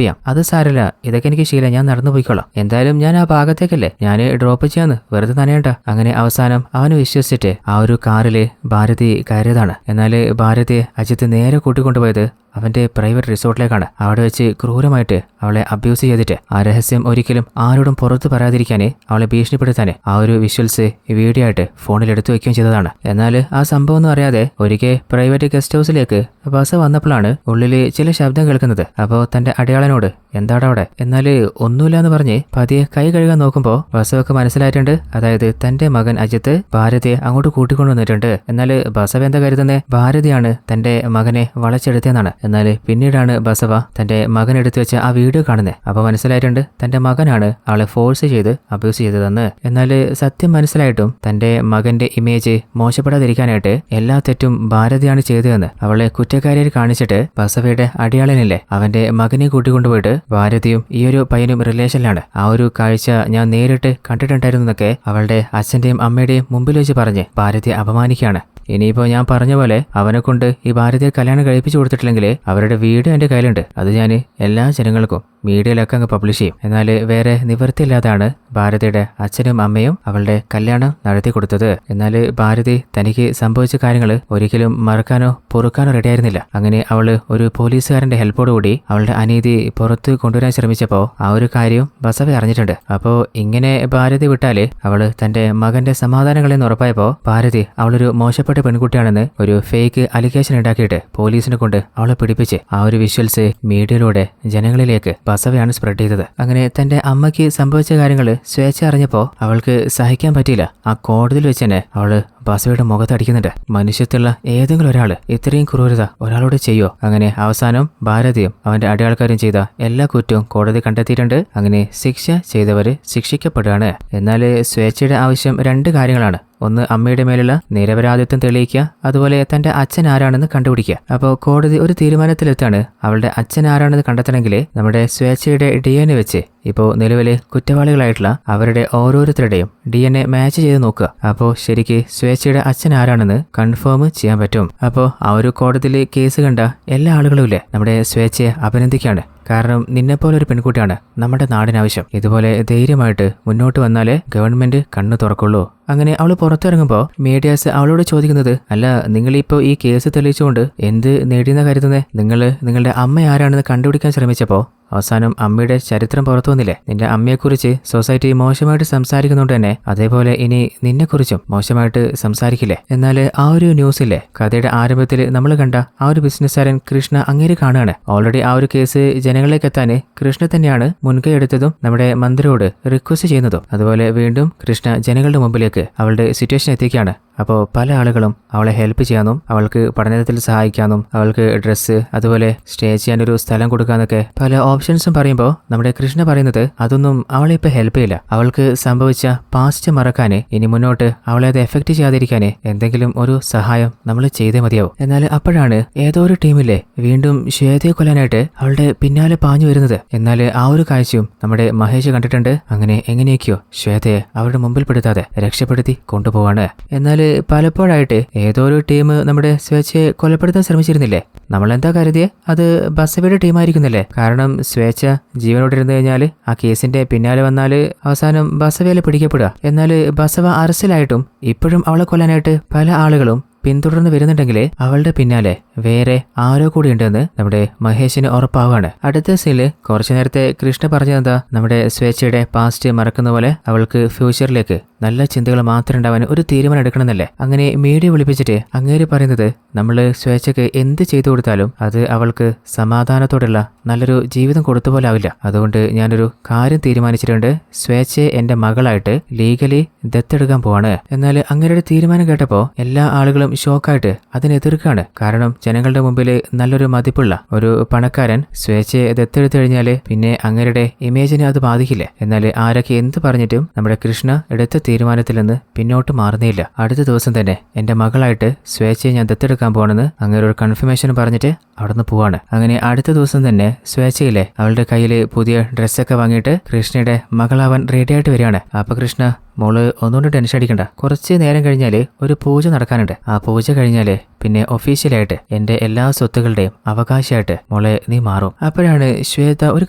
ചെയ്യാം, അത് സാരമില്ല, ഇതൊക്കെ എനിക്ക് ശീലം, ഞാൻ നടന്നു പോയിക്കോളാം, എന്തായാലും ഞാൻ ആ ഭാഗത്തേക്കല്ലേ, ഞാൻ ഡ്രോപ്പ് ചെയ്യാന്ന്, വെറുതെ നനയണ്ട. അങ്ങനെ അവസാനം അവന് വിശ്വസിച്ചിട്ട് ആ ഒരു കാറില് ഭാരതി കയറിയതാണ്. എന്നാൽ ഭാരതിയെ അജിത്ത് നേരെ കൂട്ടിക്കൊണ്ടുപോയത് അവന്റെ പ്രൈവറ്റ് റിസോർട്ടിലേക്കാണ്. അവിടെ വെച്ച് ക്രൂരമായിട്ട് അവളെ അബ്യൂസ് ചെയ്തിട്ട് ആ രഹസ്യം ഒരിക്കലും ആരോടും പുറത്തു പറയാതിരിക്കാന്, അവളെ ഭീഷണിപ്പെടുത്താന് ആ ഒരു വിഷ്വൽസ് വീഡിയോ ആയിട്ട് ഫോണിൽ എടുത്തു വെക്കുകയും ചെയ്തതാണ്. എന്നാൽ ആ സംഭവം ഒന്നും അറിയാതെ ഒരിക്കൽ പ്രൈവറ്റ് ഗസ്റ്റ് ഹൗസിലേക്ക് ബസ് വന്നപ്പോഴാണ് ഉള്ളില് ചില ശബ്ദം കേൾക്കുന്നത്. അപ്പോൾ തന്റെ അടയാളനോട്, എന്താടാ അവിടെ? എന്നാൽ ഒന്നുമില്ല എന്ന് പറഞ്ഞ് പതിയെ കൈ കഴുകാൻ നോക്കുമ്പോൾ ബസവക്ക് മനസ്സിലായിട്ടുണ്ട്, അതായത് തന്റെ മകൻ അജിത്ത് ഭാരതിയെ അങ്ങോട്ട് കൂട്ടിക്കൊണ്ടുവന്നിട്ടുണ്ട്. എന്നാൽ ബസവ എന്താ കരുതുന്നത്, ഭാരതിയാണ് തന്റെ മകനെ വളച്ചെടുത്തെന്നാണ്. എന്നാൽ പിന്നീടാണ് ബസവ തന്റെ മകൻ എടുത്തു വെച്ച ആ വീഡിയോ കാണുന്നത്. അപ്പോൾ മനസ്സിലായിട്ടുണ്ട് തന്റെ മകനാണ് അവളെ ഫോഴ്സ് ചെയ്ത് അബ്യൂസ് ചെയ്തതെന്ന്. എന്നാൽ സത്യം മനസ്സിലായിട്ടും തന്റെ മകന്റെ ഇമേജ് മോശപ്പെടാതിരിക്കാനായിട്ട് എല്ലാ തെറ്റും ഭാരതിയാണ് ചെയ്തതെന്ന് അവളെ കുറ്റക്കാരിയായി കാണിച്ചിട്ട് ബസവയുടെ അടയാളനില്ലേ അവന്റെ മകനെ കൂട്ടിക്കൊണ്ടുപോയിട്ട് ഭാരതിയും ഈ ഒരു പയ്യനും റിലേഷനിലാണ്. ആ ഒരു കാഴ്ച ഞാൻ നേരിട്ട് കണ്ടിട്ടുണ്ടായിരുന്നൊക്കെ അവളുടെ അച്ഛന്റെയും അമ്മയുടെയും മുമ്പിൽ വെച്ച് പറഞ്ഞ് ഭാരതിയെ അപമാനിക്കുകയാണ്. ഇനിയിപ്പോൾ ഞാൻ പറഞ്ഞ പോലെ അവനെ കൊണ്ട് ഈ ഭാരതിയെ കല്യാണം കഴിപ്പിച്ചു കൊടുത്തിട്ടില്ലെങ്കിൽ അവരുടെ വീഡിയോ എൻ്റെ കയ്യിലുണ്ട്, അത് ഞാൻ എല്ലാ ജനങ്ങൾക്കും മീഡിയയിലൊക്കെ അങ്ങ് പബ്ലിഷ് ചെയ്യും. എന്നാൽ വേറെ നിവൃത്തിയില്ലാതാണ് ഭാരതിയുടെ അച്ഛനും അമ്മയും അവളുടെ കല്യാണം നടത്തി കൊടുത്തത്. എന്നാൽ ഭാരതി തനിക്ക് സംഭവിച്ച കാര്യങ്ങൾ ഒരിക്കലും മറക്കാനോ പൊറുക്കാനോ റെഡിയായിരുന്നില്ല. അങ്ങനെ അവള് ഒരു പോലീസുകാരന്റെ ഹെൽപ്പോടുകൂടി അവളുടെ അനീതി പുറത്ത് കൊണ്ടുവരാൻ ശ്രമിച്ചപ്പോൾ ആ ഒരു കാര്യം ബസവ അറിഞ്ഞിട്ടുണ്ട്. അപ്പോൾ ഇങ്ങനെ ഭാരതി വിട്ടാല് അവള് തന്റെ മകന്റെ സമാധാനങ്ങളെന്ന് ഉറപ്പായപ്പോൾ ഭാരതി അവളൊരു മോശപ്പെട്ട പെൺകുട്ടിയാണെന്ന് ഒരു ഫേക്ക് അലിഗേഷൻ ഉണ്ടാക്കിയിട്ട് പോലീസിനെ കൊണ്ട് അവളെ പിടിപ്പിച്ച് ആ ഒരു വിഷ്വൽസ് മീഡിയയിലൂടെ ജനങ്ങളിലേക്ക് ബസവയാണ് സ്പ്രെഡ് ചെയ്തത്. അങ്ങനെ തന്റെ അമ്മയ്ക്ക് സംഭവിച്ച കാര്യങ്ങൾ സ്വേച്ഛ അറിഞ്ഞപ്പോൾ അവൾക്ക് സഹിക്കാൻ പറ്റിയില്ല. ആ കോടതിയിൽ വെച്ച് തന്നെ അവള് ബസവയുടെ മുഖത്തടിക്കുന്നുണ്ട്. മനുഷ്യത്തുള്ള ഏതെങ്കിലും ഒരാൾ ഇത്രയും ക്രൂരത ഒരാളോട് ചെയ്യോ? അങ്ങനെ അവസാനം ഭാരതിയും അവന്റെ അടയാൾക്കാരും ചെയ്ത എല്ലാ കുറ്റവും കോടതി കണ്ടെത്തിയിട്ടുണ്ട്. അങ്ങനെ ശിക്ഷ ചെയ്തവര് ശിക്ഷിക്കപ്പെടുകയാണ്. എന്നാൽ സ്വേച്ഛയുടെ ആവശ്യം 2 കാര്യങ്ങളാണ്. ഒന്ന്, അമ്മയുടെ മേലുള്ള നിരപരാധിത്വം തെളിയിക്കുക, അതുപോലെ തന്റെ അച്ഛൻ ആരാണെന്ന് കണ്ടുപിടിക്കുക. അപ്പോൾ കോടതി ഒരു തീരുമാനത്തിലെത്താണ്, അവളുടെ അച്ഛൻ ആരാണെന്ന് കണ്ടെത്തണമെങ്കിൽ നമ്മുടെ സ്വേച്ഛയുടെ DNA വെച്ച് ഇപ്പോൾ നിലവിലെ കുറ്റവാളികളായിട്ടുള്ള അവരുടെ ഓരോരുത്തരുടെയും DNA മാച്ച് ചെയ്ത് നോക്കുക. അപ്പോൾ ശരിക്ക് സ്വേച്ഛയുടെ അച്ഛൻ ആരാണെന്ന് കൺഫേം ചെയ്യാൻ പറ്റും. അപ്പോൾ ആ ഒരു കോടതിയിൽ കേസ് കണ്ട എല്ലാ ആളുകളും ഇല്ലേ നമ്മുടെ സ്വേച്ഛയെ അഭിനന്ദിക്കുകയാണ്. കാരണം നിന്നെപ്പോലെ ഒരു പെൺകുട്ടിയാണ് നമ്മുടെ നാടിനാവശ്യം. ഇതുപോലെ ധൈര്യമായിട്ട് മുന്നോട്ട് വന്നാലേ ഗവൺമെന്റ് കണ്ണു തുറക്കുള്ളൂ. അങ്ങനെ അവൾ പുറത്തിറങ്ങുമ്പോൾ മീഡിയാസ് അവളോട് ചോദിക്കുന്നത്, അല്ല നിങ്ങളിപ്പോൾ ഈ കേസ് തെളിയിച്ചുകൊണ്ട് എന്ത് നേടിയെന്ന കരുതുന്നേ? നിങ്ങളുടെ അമ്മ ആരാണെന്ന് കണ്ടുപിടിക്കാൻ ശ്രമിച്ചപ്പോൾ അവസാനം അമ്മയുടെ ചരിത്രം പുറത്തു വന്നില്ലേ? നിന്റെ അമ്മയെക്കുറിച്ച് സൊസൈറ്റി മോശമായിട്ട് സംസാരിക്കുന്നുണ്ട് തന്നെ, അതേപോലെ ഇനി നിന്നെക്കുറിച്ചും മോശമായിട്ട് സംസാരിക്കില്ലേ? എന്നാൽ ആ ഒരു ന്യൂസില്ലേ, കഥയുടെ ആരംഭത്തിൽ നമ്മൾ കണ്ട ആ ഒരു ബിസിനസ്സുകാരൻ കൃഷ്ണ അങ്ങേര് കാണുകയാണ്. ഓൾറെഡി ആ ഒരു കേസ് ജനങ്ങളിലേക്ക് എത്താൻ കൃഷ്ണ തന്നെയാണ് മുൻകൈ എടുത്തതും നമ്മുടെ മന്ത്രിയോട് റിക്വസ്റ്റ് ചെയ്യുന്നതും. അതുപോലെ വീണ്ടും കൃഷ്ണ ജനങ്ങളുടെ മുമ്പിലേക്ക് അവളുടെ സിറ്റുവേഷൻ എത്തിക്കുകയാണ്. അപ്പോൾ പല ആളുകളും അവളെ ഹെൽപ്പ് ചെയ്യാനും അവൾക്ക് പഠനത്തിൽ സഹായിക്കാനും അവൾക്ക് ഡ്രസ്സ് അതുപോലെ സ്റ്റേ ചെയ്യാനൊരു സ്ഥലം കൊടുക്കാന്നൊക്കെ പല ഓപ്ഷൻസും പറയുമ്പോൾ നമ്മുടെ കൃഷ്ണ പറയുന്നത് അതൊന്നും അവളെ ഇപ്പൊ ഹെൽപ്പ് ചെയ്യില്ല. അവൾക്ക് സംഭവിച്ച പാസ്റ്റ് മറക്കാന് ഇനി മുന്നോട്ട് അവളെ അത് എഫക്ട് ചെയ്യാതിരിക്കാന് എന്തെങ്കിലും ഒരു സഹായം നമ്മൾ ചെയ്തേ മതിയാവും. എന്നാൽ അപ്പോഴാണ് ഏതോ ഒരു ടീമിലെ വീണ്ടും ശ്വേതയെ കൊല്ലാനായിട്ട് അവളുടെ പിന്നാലെ പാഞ്ഞു വരുന്നത്. എന്നാൽ ആ ഒരു കാഴ്ചയും നമ്മുടെ മഹേഷ് കണ്ടിട്ടുണ്ട്. അങ്ങനെ എങ്ങനെയൊക്കെയോ ശ്വേതയെ അവരുടെ മുമ്പിൽപ്പെടുത്താതെ രക്ഷപ്പെടുത്തി കൊണ്ടുപോവാണ്. എന്നാൽ പലപ്പോഴായിട്ട് ഏതോ ഒരു ടീം നമ്മുടെ സ്വേച്ഛയെ കൊലപ്പെടുത്താൻ ശ്രമിച്ചിരുന്നില്ലേ? നമ്മളെന്താ കരുതിയേ അത് ബസവയുടെ ടീമായിരിക്കുന്നില്ലേ? കാരണം സ്വേച്ഛ ജീവനോട് ഇരുന്നു കഴിഞ്ഞാൽ ആ കേസിന്റെ പിന്നാലെ വന്നാൽ അവസാനം ബസവയിലെ പിടിക്കപ്പെടുക. എന്നാൽ ബസവ അറസ്റ്റിലായിട്ടും ഇപ്പോഴും അവളെ കൊല്ലാനായിട്ട് പല ആളുകളും പിന്തുടർന്ന് വരുന്നുണ്ടെങ്കിൽ അവളുടെ പിന്നാലെ വേറെ ആരോ കൂടി ഉണ്ടെന്ന് നമ്മുടെ മഹേഷിന് ഉറപ്പാവാണ്. അടുത്ത സീനില് കുറച്ചു നേരത്തെ കൃഷ്ണ പറഞ്ഞതെന്താ, നമ്മുടെ സ്വേച്ഛയുടെ പാസ്റ്റ് മറക്കുന്ന പോലെ അവൾക്ക് ഫ്യൂച്ചറിലേക്ക് നല്ല ചിന്തകൾ മാത്രം ഉണ്ടാവാൻ ഒരു തീരുമാനം എടുക്കണമെന്നല്ലേ? അങ്ങനെ മീഡിയ വിളിപ്പിച്ചിട്ട് അങ്ങേര് പറയുന്നത് നമ്മൾ സ്വേച്ഛയ്ക്ക് എന്ത് ചെയ്തു കൊടുത്താലും അത് അവൾക്ക് സമാധാനത്തോടുള്ള നല്ലൊരു ജീവിതം കൊടുത്ത പോലെ ആവില്ല. അതുകൊണ്ട് ഞാനൊരു കാര്യം തീരുമാനിച്ചിട്ടുണ്ട്. സ്വേച്ഛയെ എന്റെ മകളായിട്ട് ലീഗലി ദത്തെടുക്കാൻ പോവാണ്. എന്നാൽ അങ്ങേരുടെ തീരുമാനം കേട്ടപ്പോൾ എല്ലാ ആളുകളും ഷോക്കായിട്ട് അതിനെതിർക്കാണ്. കാരണം ജനങ്ങളുടെ മുമ്പിൽ നല്ലൊരു മതിപ്പുള്ള ഒരു പണക്കാരൻ സ്വേച്ഛയെ ദത്തെടുത്തു കഴിഞ്ഞാൽ പിന്നെ അങ്ങേരുടെ ഇമേജിനെ അത് ബാധിക്കില്ലേ? എന്നാൽ ആരൊക്കെ എന്ത് പറഞ്ഞിട്ടും നമ്മുടെ കൃഷ്ണ എടുത്ത തീരുമാനത്തിൽ നിന്ന് പിന്നോട്ട് മാറുന്നേയില്ല. അടുത്ത ദിവസം തന്നെ എന്റെ മകളായിട്ട് സ്വേച്ഛയെ ഞാൻ ദത്തെടുക്കാൻ പോകണമെന്ന് അങ്ങനെ ഒരു കൺഫർമേഷൻ പറഞ്ഞിട്ട് അവിടുന്ന് പോവാണ്. അങ്ങനെ അടുത്ത ദിവസം തന്നെ സ്വേച്ഛയിലെ അവളുടെ കയ്യിൽ പുതിയ ഡ്രസ്സൊക്കെ വാങ്ങിയിട്ട് കൃഷ്ണയുടെ മകളാവാൻ റെഡിയായിട്ട് വരികയാണ്. അപ്പൊ കൃഷ്ണ മോള് ഒന്നുകൊണ്ട് ടെൻഷൻ അടിക്കണ്ട, കുറച്ച് നേരം കഴിഞ്ഞാല് ഒരു പൂജ നടക്കാനുണ്ട്. ആ പൂജ കഴിഞ്ഞാല് പിന്നെ ഒഫീഷ്യലായിട്ട് എന്റെ എല്ലാ സ്വത്തുക്കളുടെയും അവകാശമായിട്ട് മോളെ നീ മാറും. അപ്പോഴാണ് ശ്വേത ഒരു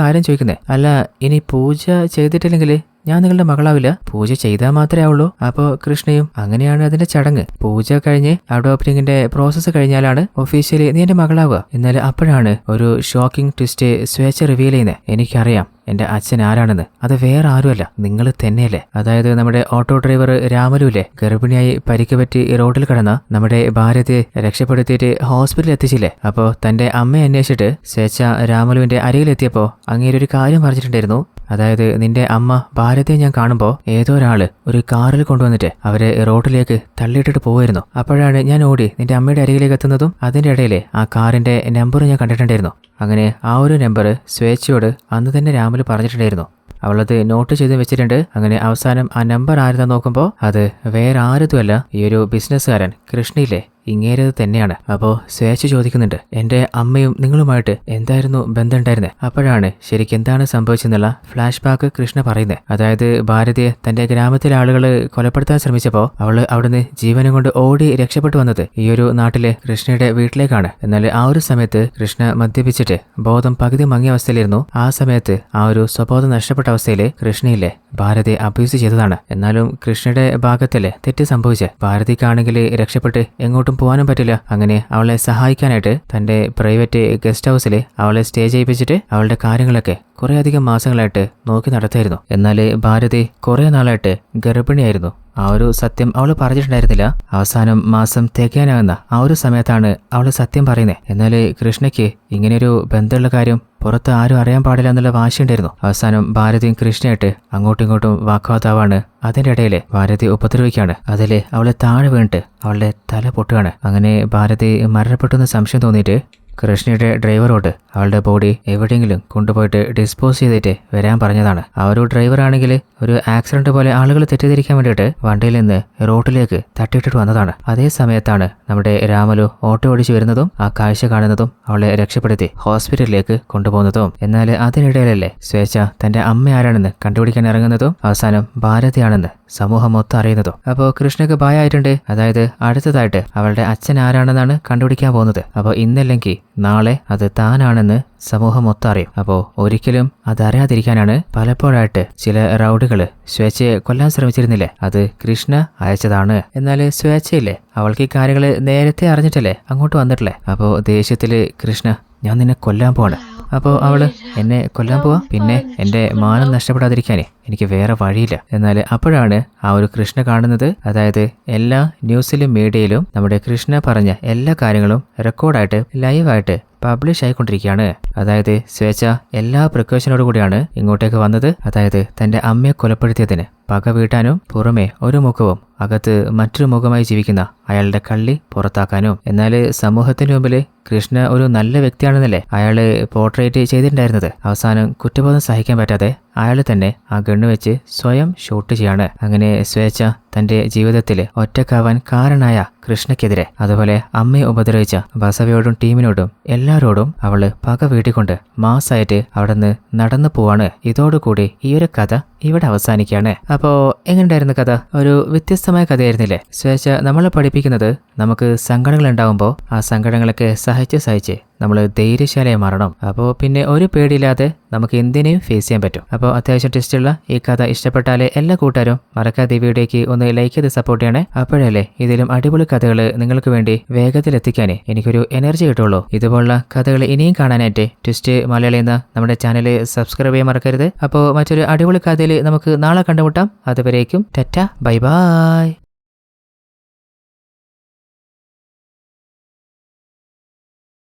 കാര്യം ചോദിക്കുന്നത്, അല്ല ഇനി പൂജ ചെയ്തിട്ടില്ലെങ്കിൽ ഞാൻ നിങ്ങളുടെ മകളാവില്ല, പൂജ ചെയ്താൽ മാത്രമേ ആവുള്ളൂ. അപ്പോൾ കൃഷ്ണയും അങ്ങനെയാണ് അതിന്റെ ചടങ്ങ്. പൂജ കഴിഞ്ഞ് അഡോപ്റ്റിങ്ങിന്റെ പ്രോസസ്സ് കഴിഞ്ഞാലാണ് ഒഫീഷ്യലി നീ എന്റെ മകളാവുക. എന്നാൽ അപ്പോഴാണ് ഒരു ഷോക്കിംഗ് ട്വിസ്റ്റ് സ്വേച്ഛ റിവീൽ ചെയ്യുന്നത്. എനിക്കറിയാം എന്റെ അച്ഛൻ ആരാണെന്ന്, അത് വേറെ ആരുമല്ല നിങ്ങൾ തന്നെയല്ലേ. അതായത് നമ്മുടെ ഓട്ടോ ഡ്രൈവർ രാമലുവിലെ ഗർഭിണിയായി പരിക്ക് പറ്റി റോഡിൽ കിടന്ന നമ്മുടെ ഭാര്യത്തെ രക്ഷപ്പെടുത്തിയിട്ട് ഹോസ്പിറ്റലിൽ എത്തിച്ചില്ലേ? അപ്പോൾ തന്റെ അമ്മയെ അന്വേഷിച്ചിട്ട് സ്വേച്ഛ രാമലുവിന്റെ അരികിലെത്തിയപ്പോൾ അങ്ങേരൊരു കാര്യം പറഞ്ഞിട്ടുണ്ടായിരുന്നു. അതായത് നിന്റെ അമ്മ ഭാരതയെ ഞാൻ കാണുമ്പോൾ ഏതോ ഒരാള് ഒരു കാറിൽ കൊണ്ടുവന്നിട്ട് അവരെ റോഡിലേക്ക് തള്ളിയിട്ടിട്ട് പോവായിരുന്നു. അപ്പോഴാണ് ഞാൻ ഓടി നിന്റെ അമ്മയുടെ അരികിലേക്ക് എത്തുന്നതും അതിന്റെ ഇടയിലെ ആ കാറിന്റെ നമ്പർ ഞാൻ കണ്ടിട്ടുണ്ടായിരുന്നു. അങ്ങനെ ആ ഒരു നമ്പർ സ്വേച്ഛയോട് അന്ന് തന്നെ രാമല് പറഞ്ഞിട്ടുണ്ടായിരുന്നു. അവളത് നോട്ട് ചെയ്ത് വെച്ചിട്ടുണ്ട്. അങ്ങനെ അവസാനം ആ നമ്പർ ആരെന്ന് നോക്കുമ്പോൾ അത് വേറെ ആരുതുമല്ല, ഈ ഒരു ബിസിനസ്സുകാരൻ കൃഷ്ണയില്ലേ ഇങ്ങേരത് തന്നെയാണ്. അപ്പോൾ സ്വേച്ഛ ചോദിക്കുന്നുണ്ട്, എന്റെ അമ്മയും നിങ്ങളുമായിട്ട് എന്തായിരുന്നു ബന്ധമുണ്ടായിരുന്നത്? അപ്പോഴാണ് ശരിക്കും എന്താണ് സംഭവിച്ചെന്നുള്ള ഫ്ലാഷ് ബാക്ക് കൃഷ്ണ പറയുന്നത്. അതായത് ഭാരതിയെ തന്റെ ഗ്രാമത്തിലെ ആളുകൾ കൊലപ്പെടുത്താൻ ശ്രമിച്ചപ്പോൾ അവള് അവിടുന്ന് ജീവനം കൊണ്ട് ഓടി രക്ഷപ്പെട്ടു വന്നത് ഈ ഒരു നാട്ടിലെ കൃഷ്ണയുടെ വീട്ടിലേക്കാണ്. എന്നാൽ ആ ഒരു സമയത്ത് കൃഷ്ണ മദ്യപിച്ചിട്ട് ബോധം പകുതി മങ്ങിയ അവസ്ഥയിലിരുന്നു. ആ സമയത്ത് ആ ഒരു സ്വബോധം നഷ്ടപ്പെട്ട അവസ്ഥയിൽ കൃഷ്ണയിലെ ഭാരതിയെ അബ്യൂസ് ചെയ്തതാണ്. എന്നാലും കൃഷ്ണയുടെ ഭാഗത്തല്ലേ തെറ്റ് സംഭവിച്ചത്. ഭാരതിക്കാണെങ്കിൽ രക്ഷപ്പെട്ട് എങ്ങോട്ടും പോകാനും പറ്റില്ല. അങ്ങനെ അവളെ സഹായിക്കാനായിട്ട് തന്റെ പ്രൈവറ്റ് ഗസ്റ്റ് ഹൗസിൽ അവളെ സ്റ്റേ ചെയ്യിപ്പിച്ചിട്ട് അവളുടെ കാര്യങ്ങളൊക്കെ കുറേയധികം മാസങ്ങളായിട്ട് നോക്കി നടത്തായിരുന്നു. എന്നാൽ ഭാരതി കുറെ നാളായിട്ട് ഗർഭിണിയായിരുന്നു. ആ ഒരു സത്യം അവൾ പറഞ്ഞിട്ടുണ്ടായിരുന്നില്ല. അവസാനം മാസം തികയാനാകുന്ന ആ ഒരു സമയത്താണ് അവൾ സത്യം പറയുന്നത്. എന്നാൽ കൃഷ്ണയ്ക്ക് ഇങ്ങനെയൊരു ബന്ധമുള്ള കാര്യം പുറത്ത് ആരും അറിയാൻ പാടില്ല എന്നുള്ള വാശിയുണ്ടായിരുന്നു. അവസാനം ഭാരതിയും കൃഷ്ണയായിട്ട് അങ്ങോട്ടും ഇങ്ങോട്ടും വാഗ്വാദമാണ്. അതിന്റെ ഇടയിൽ ഭാരതി ഉപദ്രവിക്കുകയാണ്. അതില് അവളെ താഴെ വീണിട്ട് അവളുടെ തല പൊട്ടുകയാണ്. അങ്ങനെ ഭാരതി മരണപ്പെട്ടെന്ന് സംശയം തോന്നിയിട്ട് കൃഷ്ണയുടെ ഡ്രൈവറോട് അവളുടെ ബോഡി എവിടെയെങ്കിലും കൊണ്ടുപോയിട്ട് ഡിസ്പോസ് ചെയ്തിട്ട് വരാൻ പറഞ്ഞതാണ്. ആ ഒരു ഡ്രൈവറാണെങ്കിൽ ഒരു ആക്സിഡന്റ് പോലെ ആളുകൾ തെറ്റിദ്ധരിക്കാൻ വേണ്ടിയിട്ട് വണ്ടിയിൽ നിന്ന് റോഡിലേക്ക് തട്ടിയിട്ടിട്ട് വന്നതാണ്. അതേ സമയത്താണ് നമ്മുടെ രാമലു ഓട്ടോ ഓടിച്ചു വരുന്നതും ആ കാഴ്ച കാണുന്നതും അവളെ രക്ഷപ്പെടുത്തി ഹോസ്പിറ്റലിലേക്ക് കൊണ്ടുപോകുന്നതും. എന്നാൽ അതിനിടയിലല്ലേ സ്വേച്ഛ തന്റെ അമ്മ ആരാണെന്ന് കണ്ടുപിടിക്കാൻ ഇറങ്ങുന്നതും അവസാനം ഭാരതിയാണെന്ന് സമൂഹം മൊത്തം അറിയുന്നതും. അപ്പോൾ കൃഷ്ണക്ക് ഭയമായിട്ടുണ്ട്. അതായത് അടുത്തതായിട്ട് അവളുടെ അച്ഛൻ ആരാണെന്നാണ് കണ്ടുപിടിക്കാൻ പോകുന്നത്. അപ്പോൾ ഇന്നല്ലെങ്കിൽ നാളെ അത് താനാണെന്ന് സമൂഹം മൊത്തം അറിയും. അപ്പോൾ ഒരിക്കലും അതറിയാതിരിക്കാനാണ് പലപ്പോഴായിട്ട് ചില റൗഡികള് സ്വേച്ഛയെ കൊല്ലാൻ ശ്രമിച്ചിരുന്നില്ലേ, അത് കൃഷ്ണ അയച്ചതാണ്. എന്നാൽ സ്വേച്ഛയില്ലേ അവൾക്ക് ഈ കാര്യങ്ങൾ നേരത്തെ അറിഞ്ഞിട്ടല്ലേ അങ്ങോട്ട് വന്നിട്ടില്ലേ. അപ്പോൾ ദേഷ്യത്തില് കൃഷ്ണ ഞാൻ നിന്നെ കൊല്ലാൻ പോവാണ്. അപ്പോൾ അവള് എന്നെ കൊല്ലാൻ പോവാ, പിന്നെ എന്റെ മാനം നഷ്ടപ്പെടാതിരിക്കാനേ എനിക്ക് വേറെ വഴിയില്ല. എന്നാൽ അപ്പോഴാണ് ആ ഒരു കൃഷ്ണ കാണുന്നത്. അതായത് എല്ലാ ന്യൂസിലും മീഡിയയിലും നമ്മുടെ കൃഷ്ണ പറഞ്ഞ എല്ലാ കാര്യങ്ങളും റെക്കോർഡായിട്ട് ലൈവായിട്ട് പബ്ലിഷ് ആയിക്കൊണ്ടിരിക്കുകയാണ്. അതായത് സ്വേച്ഛ എല്ലാ പ്രിക്കോഷനോടു കൂടിയാണ് ഇങ്ങോട്ടേക്ക് വന്നത്. അതായത് തന്റെ അമ്മയെ കൊലപ്പെടുത്തിയതിന് പക വീട്ടാനും പുറമെ ഒരു മുഖവും അകത്ത് മറ്റൊരു മുഖമായി ജീവിക്കുന്ന അയാളുടെ കള്ളി പുറത്താക്കാനും. എന്നാൽ സമൂഹത്തിന് മുമ്പിൽ കൃഷ്ണ ഒരു നല്ല വ്യക്തിയാണെന്നല്ലേ അയാള് പോർട്രേറ്റ് ചെയ്തിട്ടുണ്ടായിരുന്നത്. അവസാനം കുറ്റബോധം സഹിക്കാൻ പറ്റാതെ അയാൾ തന്നെ ആ ഗണ്ണ് വെച്ച് സ്വയം ഷൂട്ട് ചെയ്യാണ്. അങ്ങനെ സ്വേച്ഛ തന്റെ ജീവിതത്തിൽ ഒറ്റക്കാവാൻ കാരണമായ കൃഷ്ണയ്ക്കെതിരെ, അതുപോലെ അമ്മയെ ഉപദ്രവിച്ച ബസവയോടും ടീമിനോടും എല്ലാവരോടും അവള് പക വീട്ടിക്കൊണ്ട് മാസായിട്ട് അവിടെ നിന്ന് നടന്നു പോവാണ്. ഇതോടുകൂടി ഈ ഒരു കഥ ഇവിടെ അവസാനിക്കുകയാണ്. അപ്പോ എങ്ങനെയുണ്ടായിരുന്ന കഥ? ഒരു വ്യത്യസ്തമായ കഥയായിരുന്നില്ലേ? സ്വേച്ഛ നമ്മളെ പഠിപ്പിക്കുന്നത് നമുക്ക് സങ്കടങ്ങൾ ഉണ്ടാവുമ്പോൾ ആ സങ്കടങ്ങളൊക്കെ സഹിച്ച് നമ്മൾ ധൈര്യശാലയെ മാറണം. അപ്പോൾ പിന്നെ ഒരു പേടിയില്ലാതെ നമുക്ക് എന്തിനേയും ഫേസ് ചെയ്യാൻ പറ്റും. അപ്പോൾ അത്യാവശ്യം ടെസ്റ്റുള്ള ഈ കഥ ഇഷ്ടപ്പെട്ടാലേ എല്ലാ കൂട്ടുകാരും മറക്കാതെ ഈ വീഡിയോയ്ക്ക് ഒന്ന് ലൈക്ക് ചെയ്ത് സപ്പോർട്ട് ചെയ്യണേ. അപ്പോഴല്ലേ ഇതിലും അടിപൊളി കഥകൾ നിങ്ങൾക്ക് വേണ്ടി വേഗത്തിൽ എത്തിക്കാനേ എനിക്കൊരു എനർജി കിട്ടുള്ളൂ. ഇതുപോലുള്ള കഥകൾ ഇനിയും കാണാനായിട്ട് ട്വിസ്റ്റ് മലയാളി എന്ന നമ്മുടെ ചാനൽ സബ്സ്ക്രൈബ് ചെയ്യാൻ മറക്കരുത്. അപ്പോൾ മറ്റൊരു അടിപൊളി കഥയിൽ നമുക്ക് നാളെ കണ്ടുമുട്ടാം. അതുവരേക്കും ടാറ്റ ബൈ ബൈ.